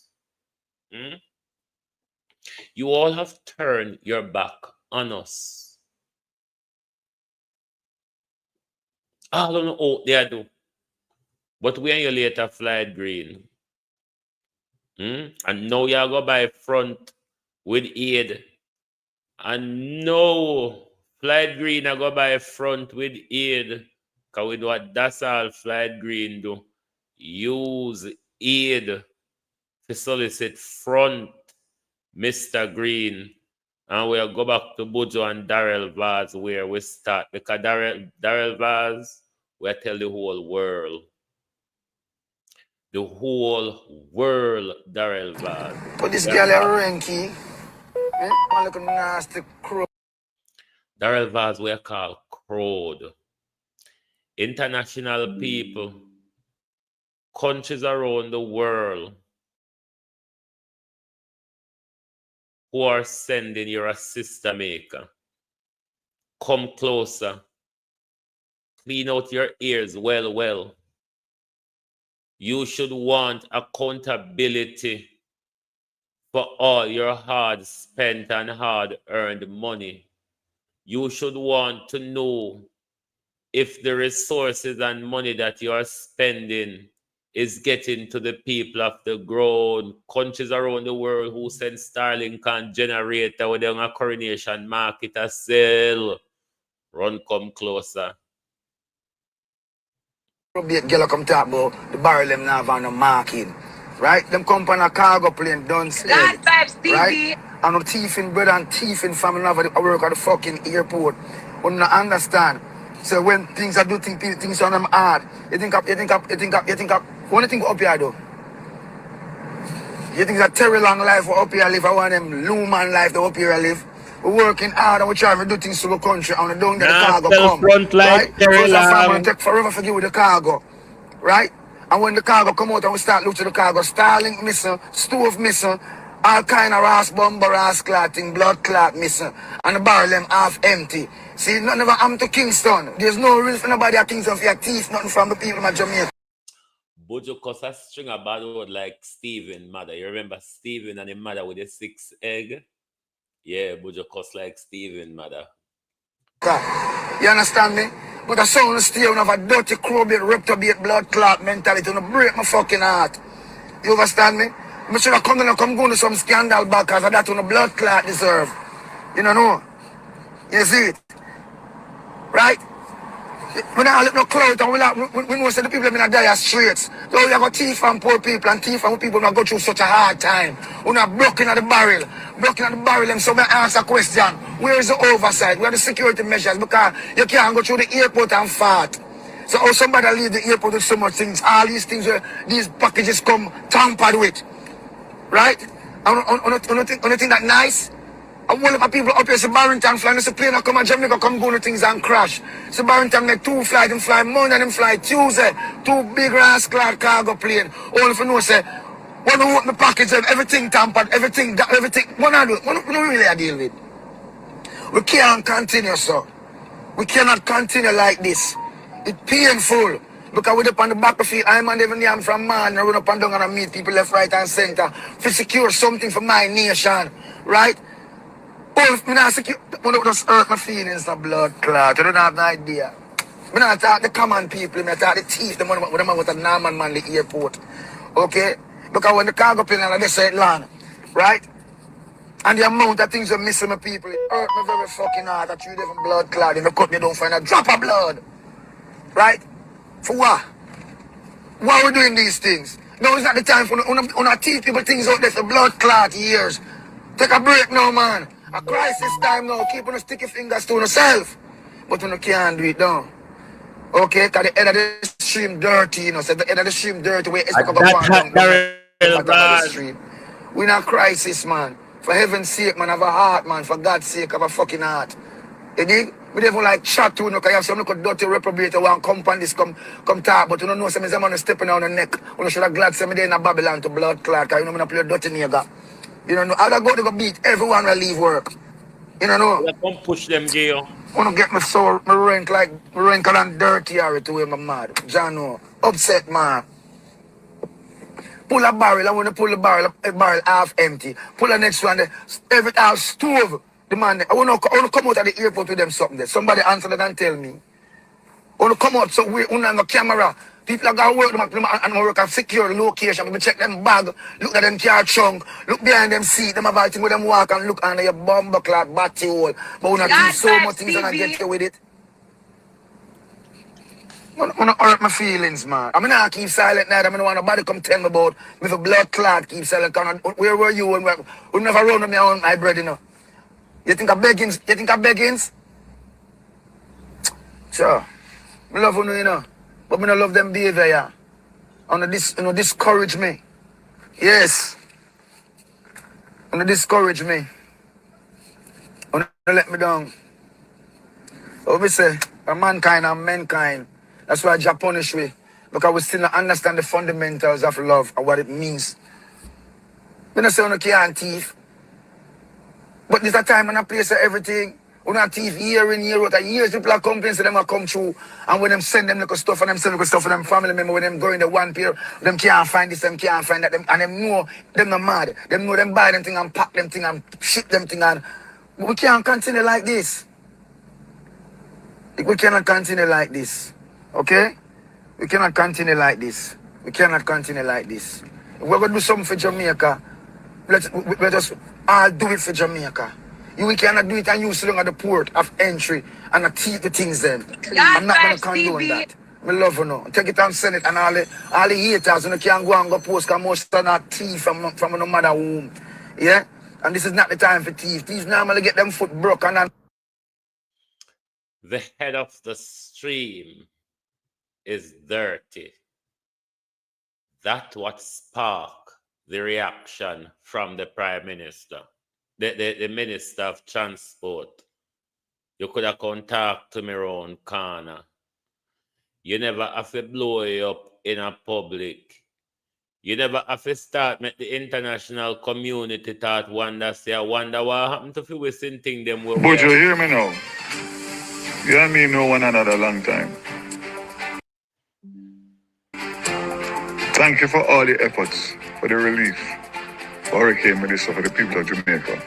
You all have turned your back on us. I don't know what they do. But when you later Floyd Green, and now you go by front with aid, and now Floyd Green I go by front with aid, because with what that's all Floyd Green do, use aid to solicit front Mr. Green, and we'll go back to Bujo and Darrell Vaz where we start, because Darrell Vaz will tell the whole world. The whole world, Darrell Vaz. But this girl a ranky. Man look nasty crow. Darrell Vaz we call crowd. International people, countries around the world who are sending your assistant maker. Come closer. Clean out your ears well. You should want accountability for all your hard spent and hard earned money. You should want to know if the resources and money that you are spending is getting to the people of the ground. Countries around the world who send Starlink and generator with them a coronation market as sell. Run come closer. Girl come talk about the barrel them now have on the marking. Right? Them come on a cargo plane done stead. Right? And no thieving brother and thieving family now work at the fucking airport. We don't understand. So when things are do things on them hard, you think up, what do you think up here though? You think it's a terrible long life for up here live? I want them low-man life to up here live. We're working hard and we're trying to do things to the country and we don't get the cargo come. Front Right? like First and foremost, take forever to give with the cargo. Right? And when the cargo come out and we start looking at the cargo, Starlink missing, stove missing, all kind of ras bomber, ras clotting, blood clot missing, and the barrel them half empty. See, nothing ever happened to Kingston. There's no reason for nobody at Kingston for your teeth, nothing from the people of Jamaica. Bojo cuss a string of bad word like Stephen mother. You remember Stephen and the mother with the 6 egg? Yeah, Bojo cuss like Stephen mother. You understand me? But I saw on stay on have a dirty, crowbait, reptobate, blood clot mentality to break my fucking heart. You understand me? I should have come and come go to some scandal back because of that on the blood clot deserve. You know? You see it? Right? We don't let no clout and we know that the people in the dire streets. So we have a thief and poor people and thief and people who go through such a hard time. We're not blocking at the barrel. Blocking at the barrel and so we ask a question. Where is the oversight? Where are the security measures? Because you can't go through the airport and fart. So how somebody leave the airport with so much things, all these things where these packages come tampered with. Right? On think that nice? And one of my people up here, Barrington flying, this plane come and Jamaica come go to things and crash. Barrington make 2 flights, them fly Monday, them fly Tuesday. 2 big ass clad cargo plane. All if you know say, when I open the package, everything tampered, everything. What I do? What do we really deal with? We can't continue, sir. We cannot continue like this. It's painful. Because we're up on the battlefield, I'm and even I'm from man, I run up and down and I meet people left, right, and center to secure something for my nation. Right? Oh, if I not secure, I don't just hurt my feelings, the blood clot. I don't have no idea. I not talk the common people, I talk the thief, the one with a Norman man, the airport. Okay? Because when the cargo plane and they say it land, right? And the amount of things are missing my people, it hurt me very fucking hard. I treat them blood clot. If I cut me, don't find a drop of blood. Right? For what? Why are we doing these things? No, it's not the time for to teach people things out there for blood clot years. Take a break now, man. A crisis time now. Keep on sticky fingers to yourself. But you can't do it now. Okay? Because the head of the stream dirty, you know. So the head of the stream dirty where it's like a stream. We're in a crisis, man. For heaven's sake, man, have a heart, man. For God's sake, have a fucking heart. You dig? We never like chat to you, because you have some dirty reprobate who want come on this, come talk, but you don't know some man stepping on the neck. You should have glad some day in a Babylon to blood clot, because you know I'm play dirty nigga. You don't know, I'll go to beat everyone will leave work. You don't know? Come push them, Gio. I want to get my soul, my rank and dirty already to him, I'm mad. Jano, upset, man. Pull a barrel, I want to pull a barrel half empty. Pull the next one, every half stove. The man, I want to come out of the airport with them something there. Somebody answer that and tell me. I want to come out so we on the camera. People are going to work them and work at secure location. We check them bag, look at them car trunk, look behind them seat, them about thing with them walk and look under your bomber clock, batty hole. But we not do so much things and I get you with it. I want to hurt my feelings, man. I'm not keep silent now. I don't want nobody come tell me about me for blood clot keep silent. Where were you when we never run on my bread, you know? You think of beggings? You think of beggings? Sure. I love you, you know. But I don't love them behavior, yeah. And discourage me. Yes. And discourage me. And let me down. What we say? A mankind and mankind. That's why Jah punish we. Because we still don't understand the fundamentals of love and what it means. We don't say we can't thief. But there's a time and a place for everything. We not thief year in, year out. Years people are complaining, so them are come through. And when them send them little stuff and them send little stuff for them family member, when them go in the one period, them can't find this, them can't find that. And them know, them not mad. Them know them buy them thing and pack them thing and ship them thing. And we can't continue like this. We cannot continue like this. Okay? We cannot continue like this. We cannot continue like this. If we're going to do something for Jamaica, let's just all do it for Jamaica. We cannot do it and use long at the port of entry and teach the things then. I'm not going to condone that. We love you now. Take it and send it and all the haters you can't go and go post because most are not thief from no mother womb. Yeah? And this is not the time for thieves. Thieves normally get them foot broken and The head of the stream is dirty. That's what sparked the reaction from the Prime Minister, the Minister of Transport. You could have come talk to me around corner. You never have to blow it up in a public. You never have to start make the international community thought wonder say, I wonder what happened to we same thing them. But you hear me now? You and me know one another a long time. Thank you for all the efforts for the relief for Hurricane Melissa for the people of Jamaica.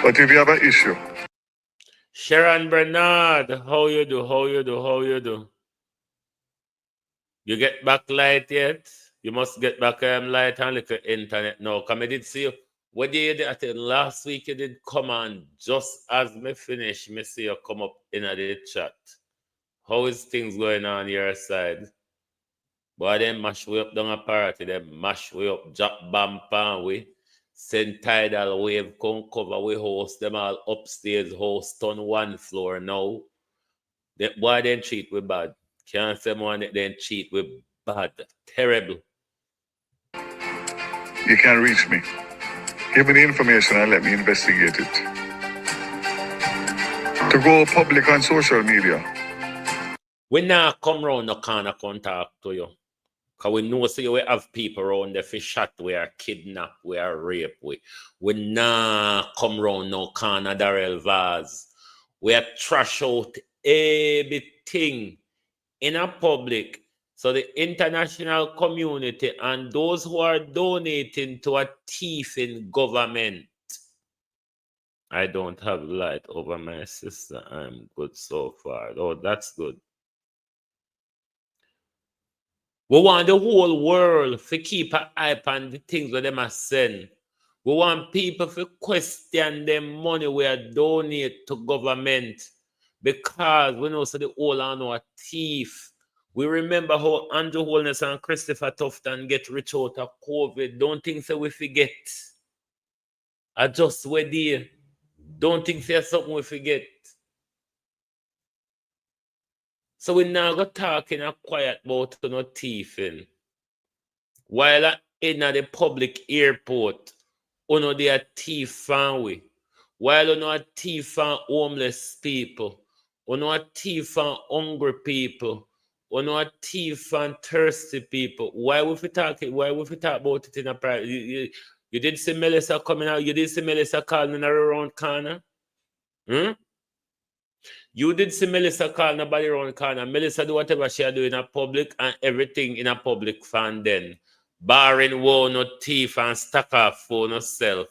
But if you have an issue, Sharon Bernard, how you do? You get back light yet? You must get back light and look at internet now. Come I did see you. What did you do? I think last week you did come on just as me finish. Me see you come up in the chat. How is things going on your side? Boy, they mash way up down a party. They mash way up, drop bomb pan way. Send tidal wave, come cover we host them all upstairs, host on one floor now. Why they treat we bad? Can't say one that they cheat with bad. Terrible. you can reach me. Give me the information and let me investigate it. To go public on social media. We now come round no kind of contact to you. Because we know so we have people around there for shot, we are kidnapped, we are raped. We now come round no kind of Darrell Vaz. We are trash out everything in a public. So the international community and those who are donating to a thief in government. I don't have light over my sister. I'm good so far. Oh, that's good. We want the whole world to keep an eye on the things that they must send. We want people to question the money we are donate to government because we know so the whole are no a thief. We remember how Andrew Holness and Christopher Tufton get rich out of COVID. Don't think so we forget. I just we're there. Don't think there's something we forget. So we now go talking a quiet about no thieving. While in the public airport, uno they are thief fan we. While uno a thief fan homeless people, uno a thief fan hungry people, uno a thief fan thirsty people. Why we talk about it in a private? You did see Melissa coming out, you did see Melissa calling her around corner? You did see Melissa call nobody around the corner. Melissa do whatever she do in a public and everything in a public fan then. Barring war, no thief and stack off for no self.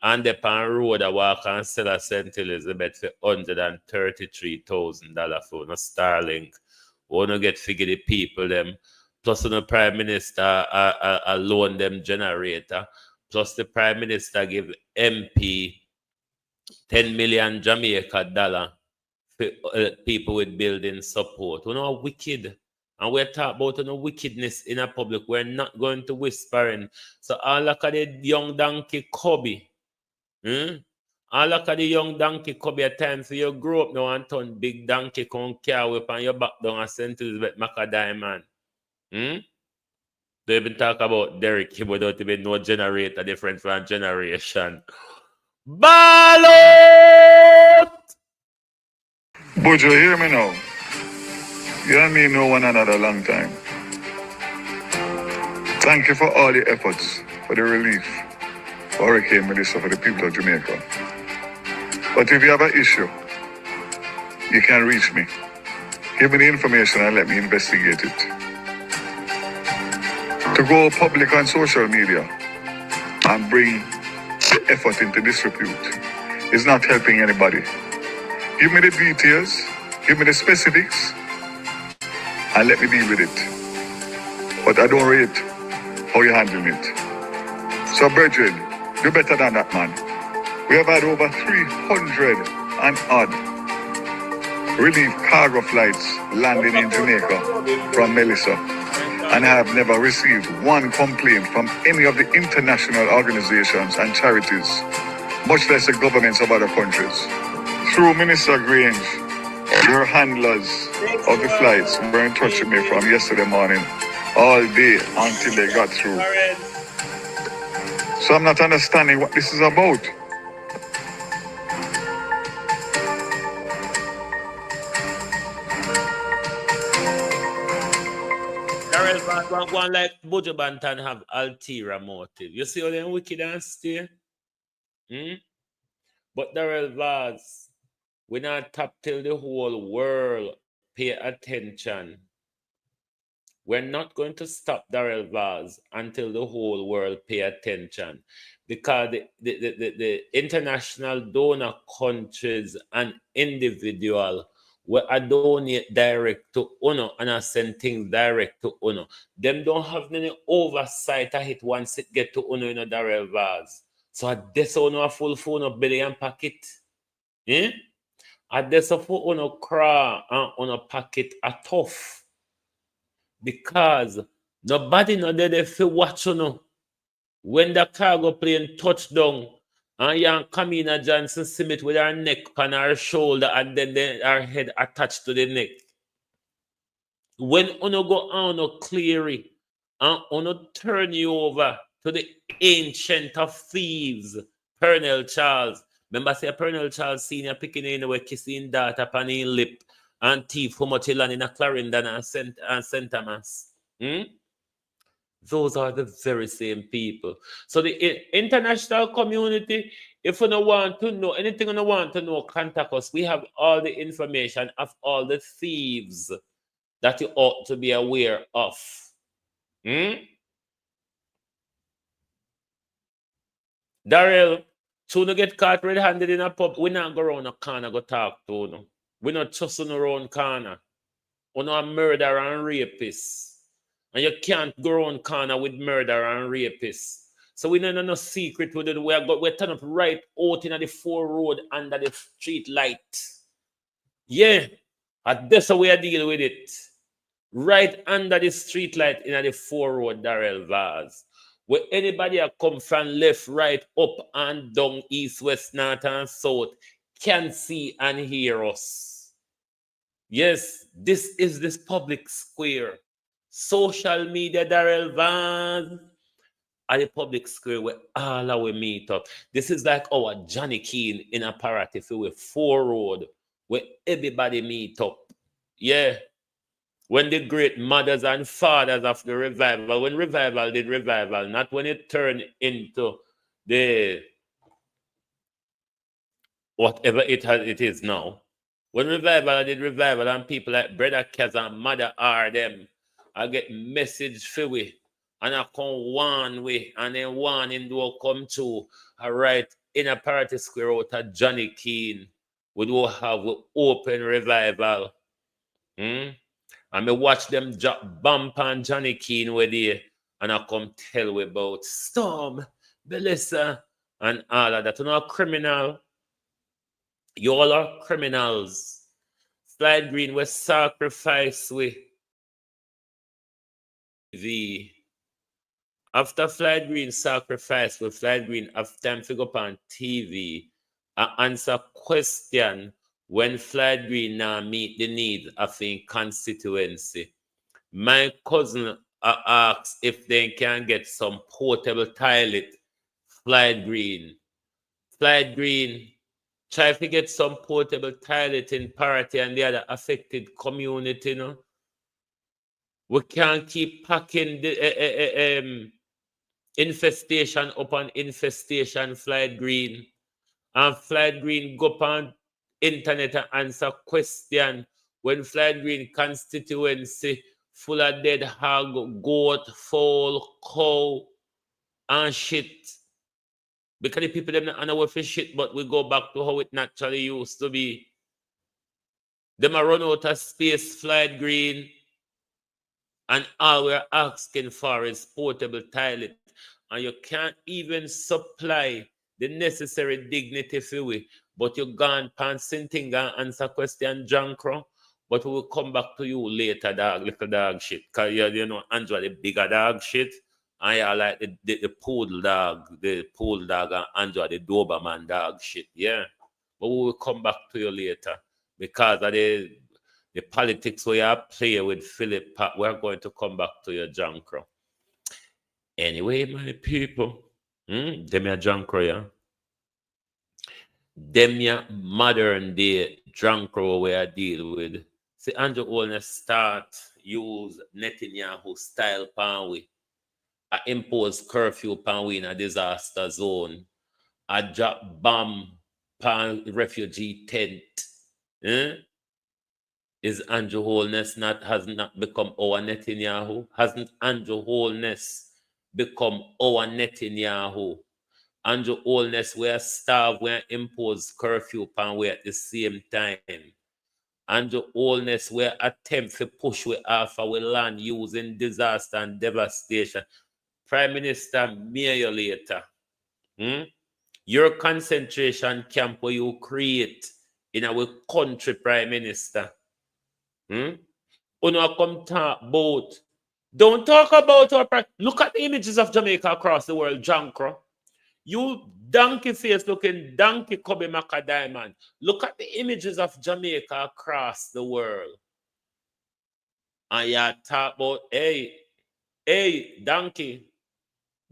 And the pan road a walk and sell a St. Elizabeth for $133,000 for no Starlink. We no get figure the people them. Plus the Prime Minister loan them generator. Plus the Prime Minister give MP 10 million Jamaica dollar. People with building support. We know wicked. And we're talking about no wickedness in a public. We're not going to whispering. So all look at the young donkey cubby. All look at the young donkey cubby at times. So you grow up now and turn big donkey come car whip and your back down and St. Elizabeth Macadam man. They even talk about Derek without even no generator different from generation. Ballot! But you hear me now? You and me know one another a long time. Thank you for all the efforts for the relief for Hurricane Melissa for the people of Jamaica. But if you have an issue, you can reach me. Give me the information and let me investigate it. To go public on social media and bring the effort into disrepute is not helping anybody. Give me the details, give me the specifics, and let me deal with it. but I don't rate how you handling it. So, Bridget, do better than that, man. We have had over 300 and odd relief cargo flights landing in Jamaica from Melissa, and I have never received one complaint from any of the international organizations and charities, much less the governments of other countries. Through Minister Grange, your handlers of the flights were in touch with me from yesterday morning, all day until they got through. So I'm not understanding what this is about. Darrell Vaz go on like Buju Banton have ulterior motive. You see how them wicked and stay? But Darrell Vaz, we not tap till the whole world pay attention. We're not going to stop Darrell Vaz until the whole world pay attention, because the international donor countries and individual where I donate direct to UNO and I send things direct to UNO. Them don't have any oversight of it once it get to UNO in a Darrell Vaz. So I this UNO a full phone of billion packet. I this a for UNO cra and UNO packet a tough. Because nobody know there if you watch UNO. When the cargo plane touched down and young Kamina Johnson Smith with her neck on her shoulder and then her head attached to the neck. When UNO go on UNO cleary and UNO turn you over to the ancient of thieves, Pernell Charles. Remember say Pernell Charles senior picking in away kissing daughter upon his lip and thief how much he land in a Clarendon and St. Thomas. Those are the very same people. So the international community, if you don't want to know anything you don't want to know, contact us. We have all the information of all the thieves that you ought to be aware of. Darrell, soon you get caught red-handed in a pub, we not go around a corner go talk to you. We not trust in around corner. You know a murderer and rapist. And you can't go around corner with murder and rapists. So we don't know no secret with it. We're turning up right out in the 4 road under the street light. Yeah. And that's how we are dealing with it. Right under the street light in the 4 road, Darrell Vaz. Where anybody that come from left, right, up and down, east, west, north, and south can see and hear us. Yes, this is this public square. Social media, Darrell Vaz, at the public square where all our meet up. This is like our Johnny Keane in a parative with 4 road where everybody meet up. Yeah. When the great mothers and fathers of the revival, when revival did revival, not when it turned into the whatever it is now. When revival did revival and people like Brother Kez and Mother R them, I get message for we and I come one way and then one in do come to I write in a party square out of Johnny Keane. We do have open revival. And me watch them drop bump on Johnny Keane with you and I come tell we about Storm, Melissa, and all of that. You know, a criminal. You all are criminals. Slide Green was sacrificed with the after Slide Green sacrifice with Slide Green after time figure up on TV I answer question when Slide Green now meet the needs of the constituency. My cousin asks if they can get some portable toilet. Slide Green try to get some portable toilet in Parity and the other affected community, you know. We can't keep packing the infestation upon infestation, Slide Green. And Slide Green go upon internet and answer question when Slide Green constituency full of dead hog, goat, fowl, cow, and shit. Because the people them not know for shit, but we go back to how it naturally used to be. Them a run out of space, Slide Green. and all we're asking for is portable toilet, and you can't even supply the necessary dignity for we. But you gone past thing and answer question, Jankro. But we will come back to you later, dog, little dog shit. Because you know, Andrew, the bigger dog shit. And you like the poodle dog, and Andrew, the Doberman dog shit. Yeah. But we will come back to you later. Because of the politics we are playing with Philip Pat, we're going to come back to you, Jankro. Anyway, my people, them ya Jankro, yeah. Them ya modern day Jankro we are deal with. See, Andrew Holness start use Netanyahu style pan we. I impose curfew pan we in a disaster zone. I drop bomb pan refugee tent. Is Andrew Holness has not become our Netanyahu? Hasn't Andrew Holness become our Netanyahu? Andrew Holness, we are starved, we are impose curfew pan we at the same time. Andrew Holness, we attempt to push we off our land using disaster and devastation. Prime Minister, mayor later. Your concentration camp where you create in our country, Prime Minister. Uno come talk about. Don't talk about our look at the images of Jamaica across the world, Jankro. You donkey face looking donkey Kobe Maka Diamond. Look at the images of Jamaica across the world. And you talk about, hey, donkey.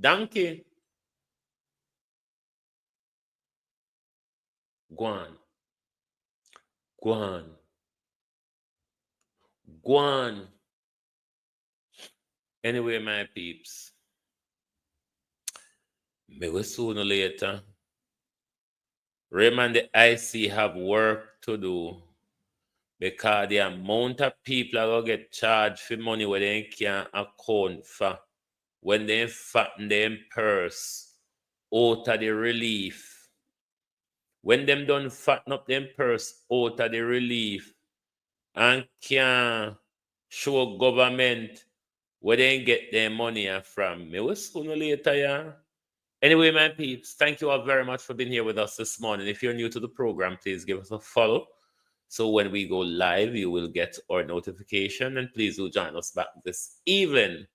Go on. Anyway, my peeps. Maybe sooner or later, Raymond the IC have work to do because the amount of people are going to get charged for money where they can't account for when they fatten them purse out of the relief. When them done fatten up them purse out of the relief and can show government where they get their money from. Maybe sooner or later, yeah. Anyway, my peeps, thank you all very much for being here with us this morning. If you're new to the program, please give us a follow. So when we go live, you will get our notification. And please do join us back this evening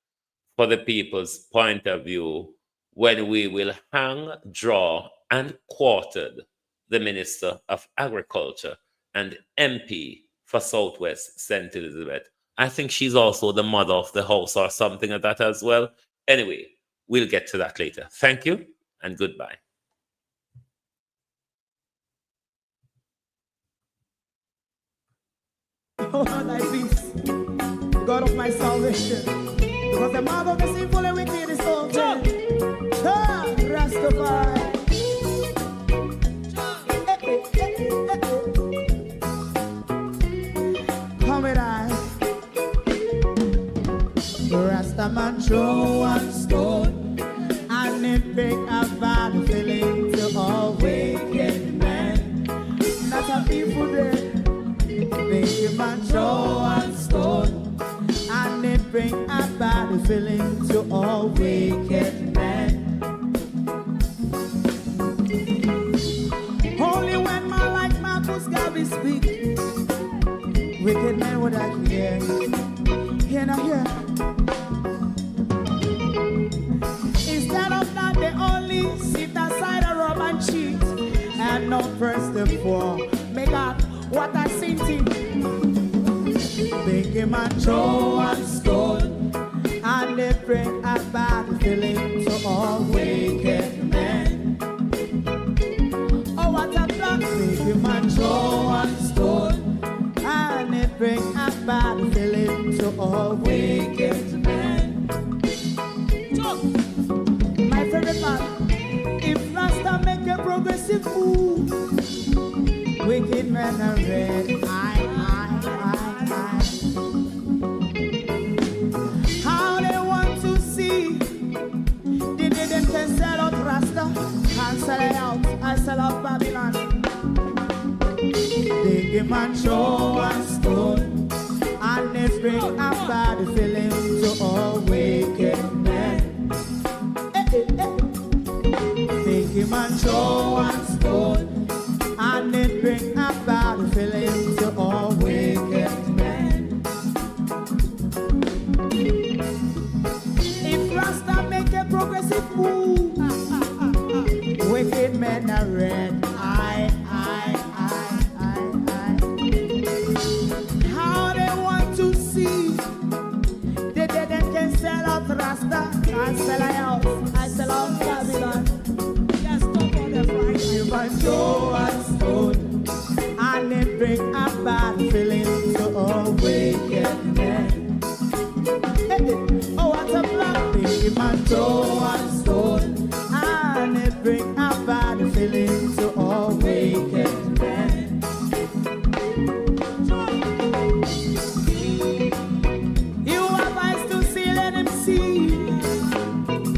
for the people's point of view when we will hang, draw, and quartered the Minister of Agriculture and MP for Southwest St. Elizabeth. I think she's also the mother of the house or something like that as well. Anyway, we'll get to that later. Thank you and goodbye. Oh, thy peace, God of my salvation, because the mouth of the sinful and wicked is open. Rastafari. Come with I. Rastaman throw one stone, and it bring a bad feeling to all wicked men. Not a people there. Make a man throw one stone, and it bring a bad feeling to all wicked men. Only when man like Marcus Garvey speak, wicked men would I hear. Hear now hear. Instead of that, they only sit aside and rob and cheat, and not first the poor. Make up what I seen to. Make a man throw one stone, and they bring a bad feeling to all wicked men. Oh, what a plan! Make a man throw one stone, and they bring a bad feeling to all wicked men. My favorite part: if Rasta make a progressive move, wicked men are red. How they want to see the them can sell out Rasta and sell it out. I sell out Babylon. Big man show one stone, and they bring a bad feeling throw one stone, and it bring a bad feeling to all wicked men. If Rasta make a progressive move, wicked men are red. How they want to see the dead and can sell out Rasta. I sell a house, I sell out Babylon. Yes, stop on the price. You must throw a stone, and it bring a bad feeling to all wicked men. Oh, what a black thing. You must throw a stone, and it bring a bad feeling to all wicked men. You have eyes to see, let him see.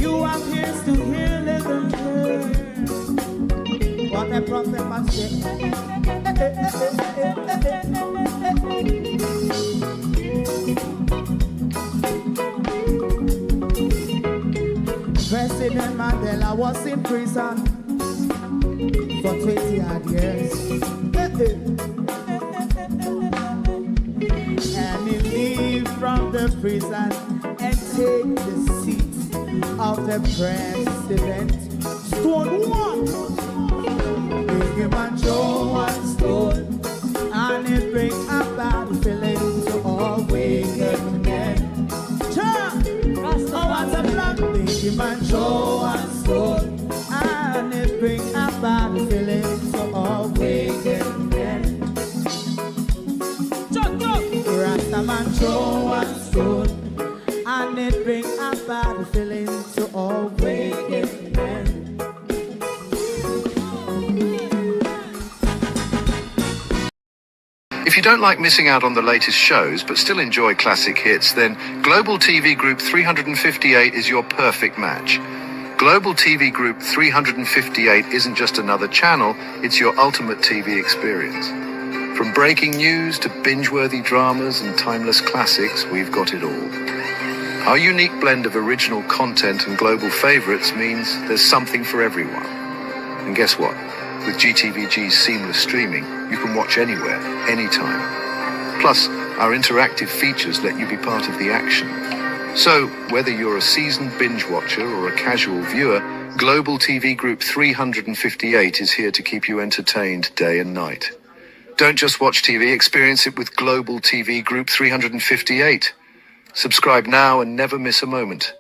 You have ears to hear, let them hear. What a prophet must say. President Mandela was in prison for 20 odd years. And he leave from the prison and take the seat of the president. Stone one, big him and throw one stone, and it bring a bad feeling to all wicked men. Oh, what's a black big him and throw one stone, and it bring a bad feeling to all wicked men. Rasta man throw one stone, and it bring a bad feeling to all wicked men. If you don't like missing out on the latest shows but still enjoy classic hits, then Global TV Group 358 is your perfect match. Global TV Group 358 isn't just another channel, it's your ultimate TV experience. From breaking news to binge-worthy dramas and timeless classics, we've got it all. Our unique blend of original content and global favorites means there's something for everyone. And guess what? With GTVG's seamless streaming, you can watch anywhere, anytime. Plus, our interactive features let you be part of the action. So, whether you're a seasoned binge watcher or a casual viewer, Global TV Group 358 is here to keep you entertained day and night. Don't just watch TV, experience it with Global TV Group 358. Subscribe now and never miss a moment.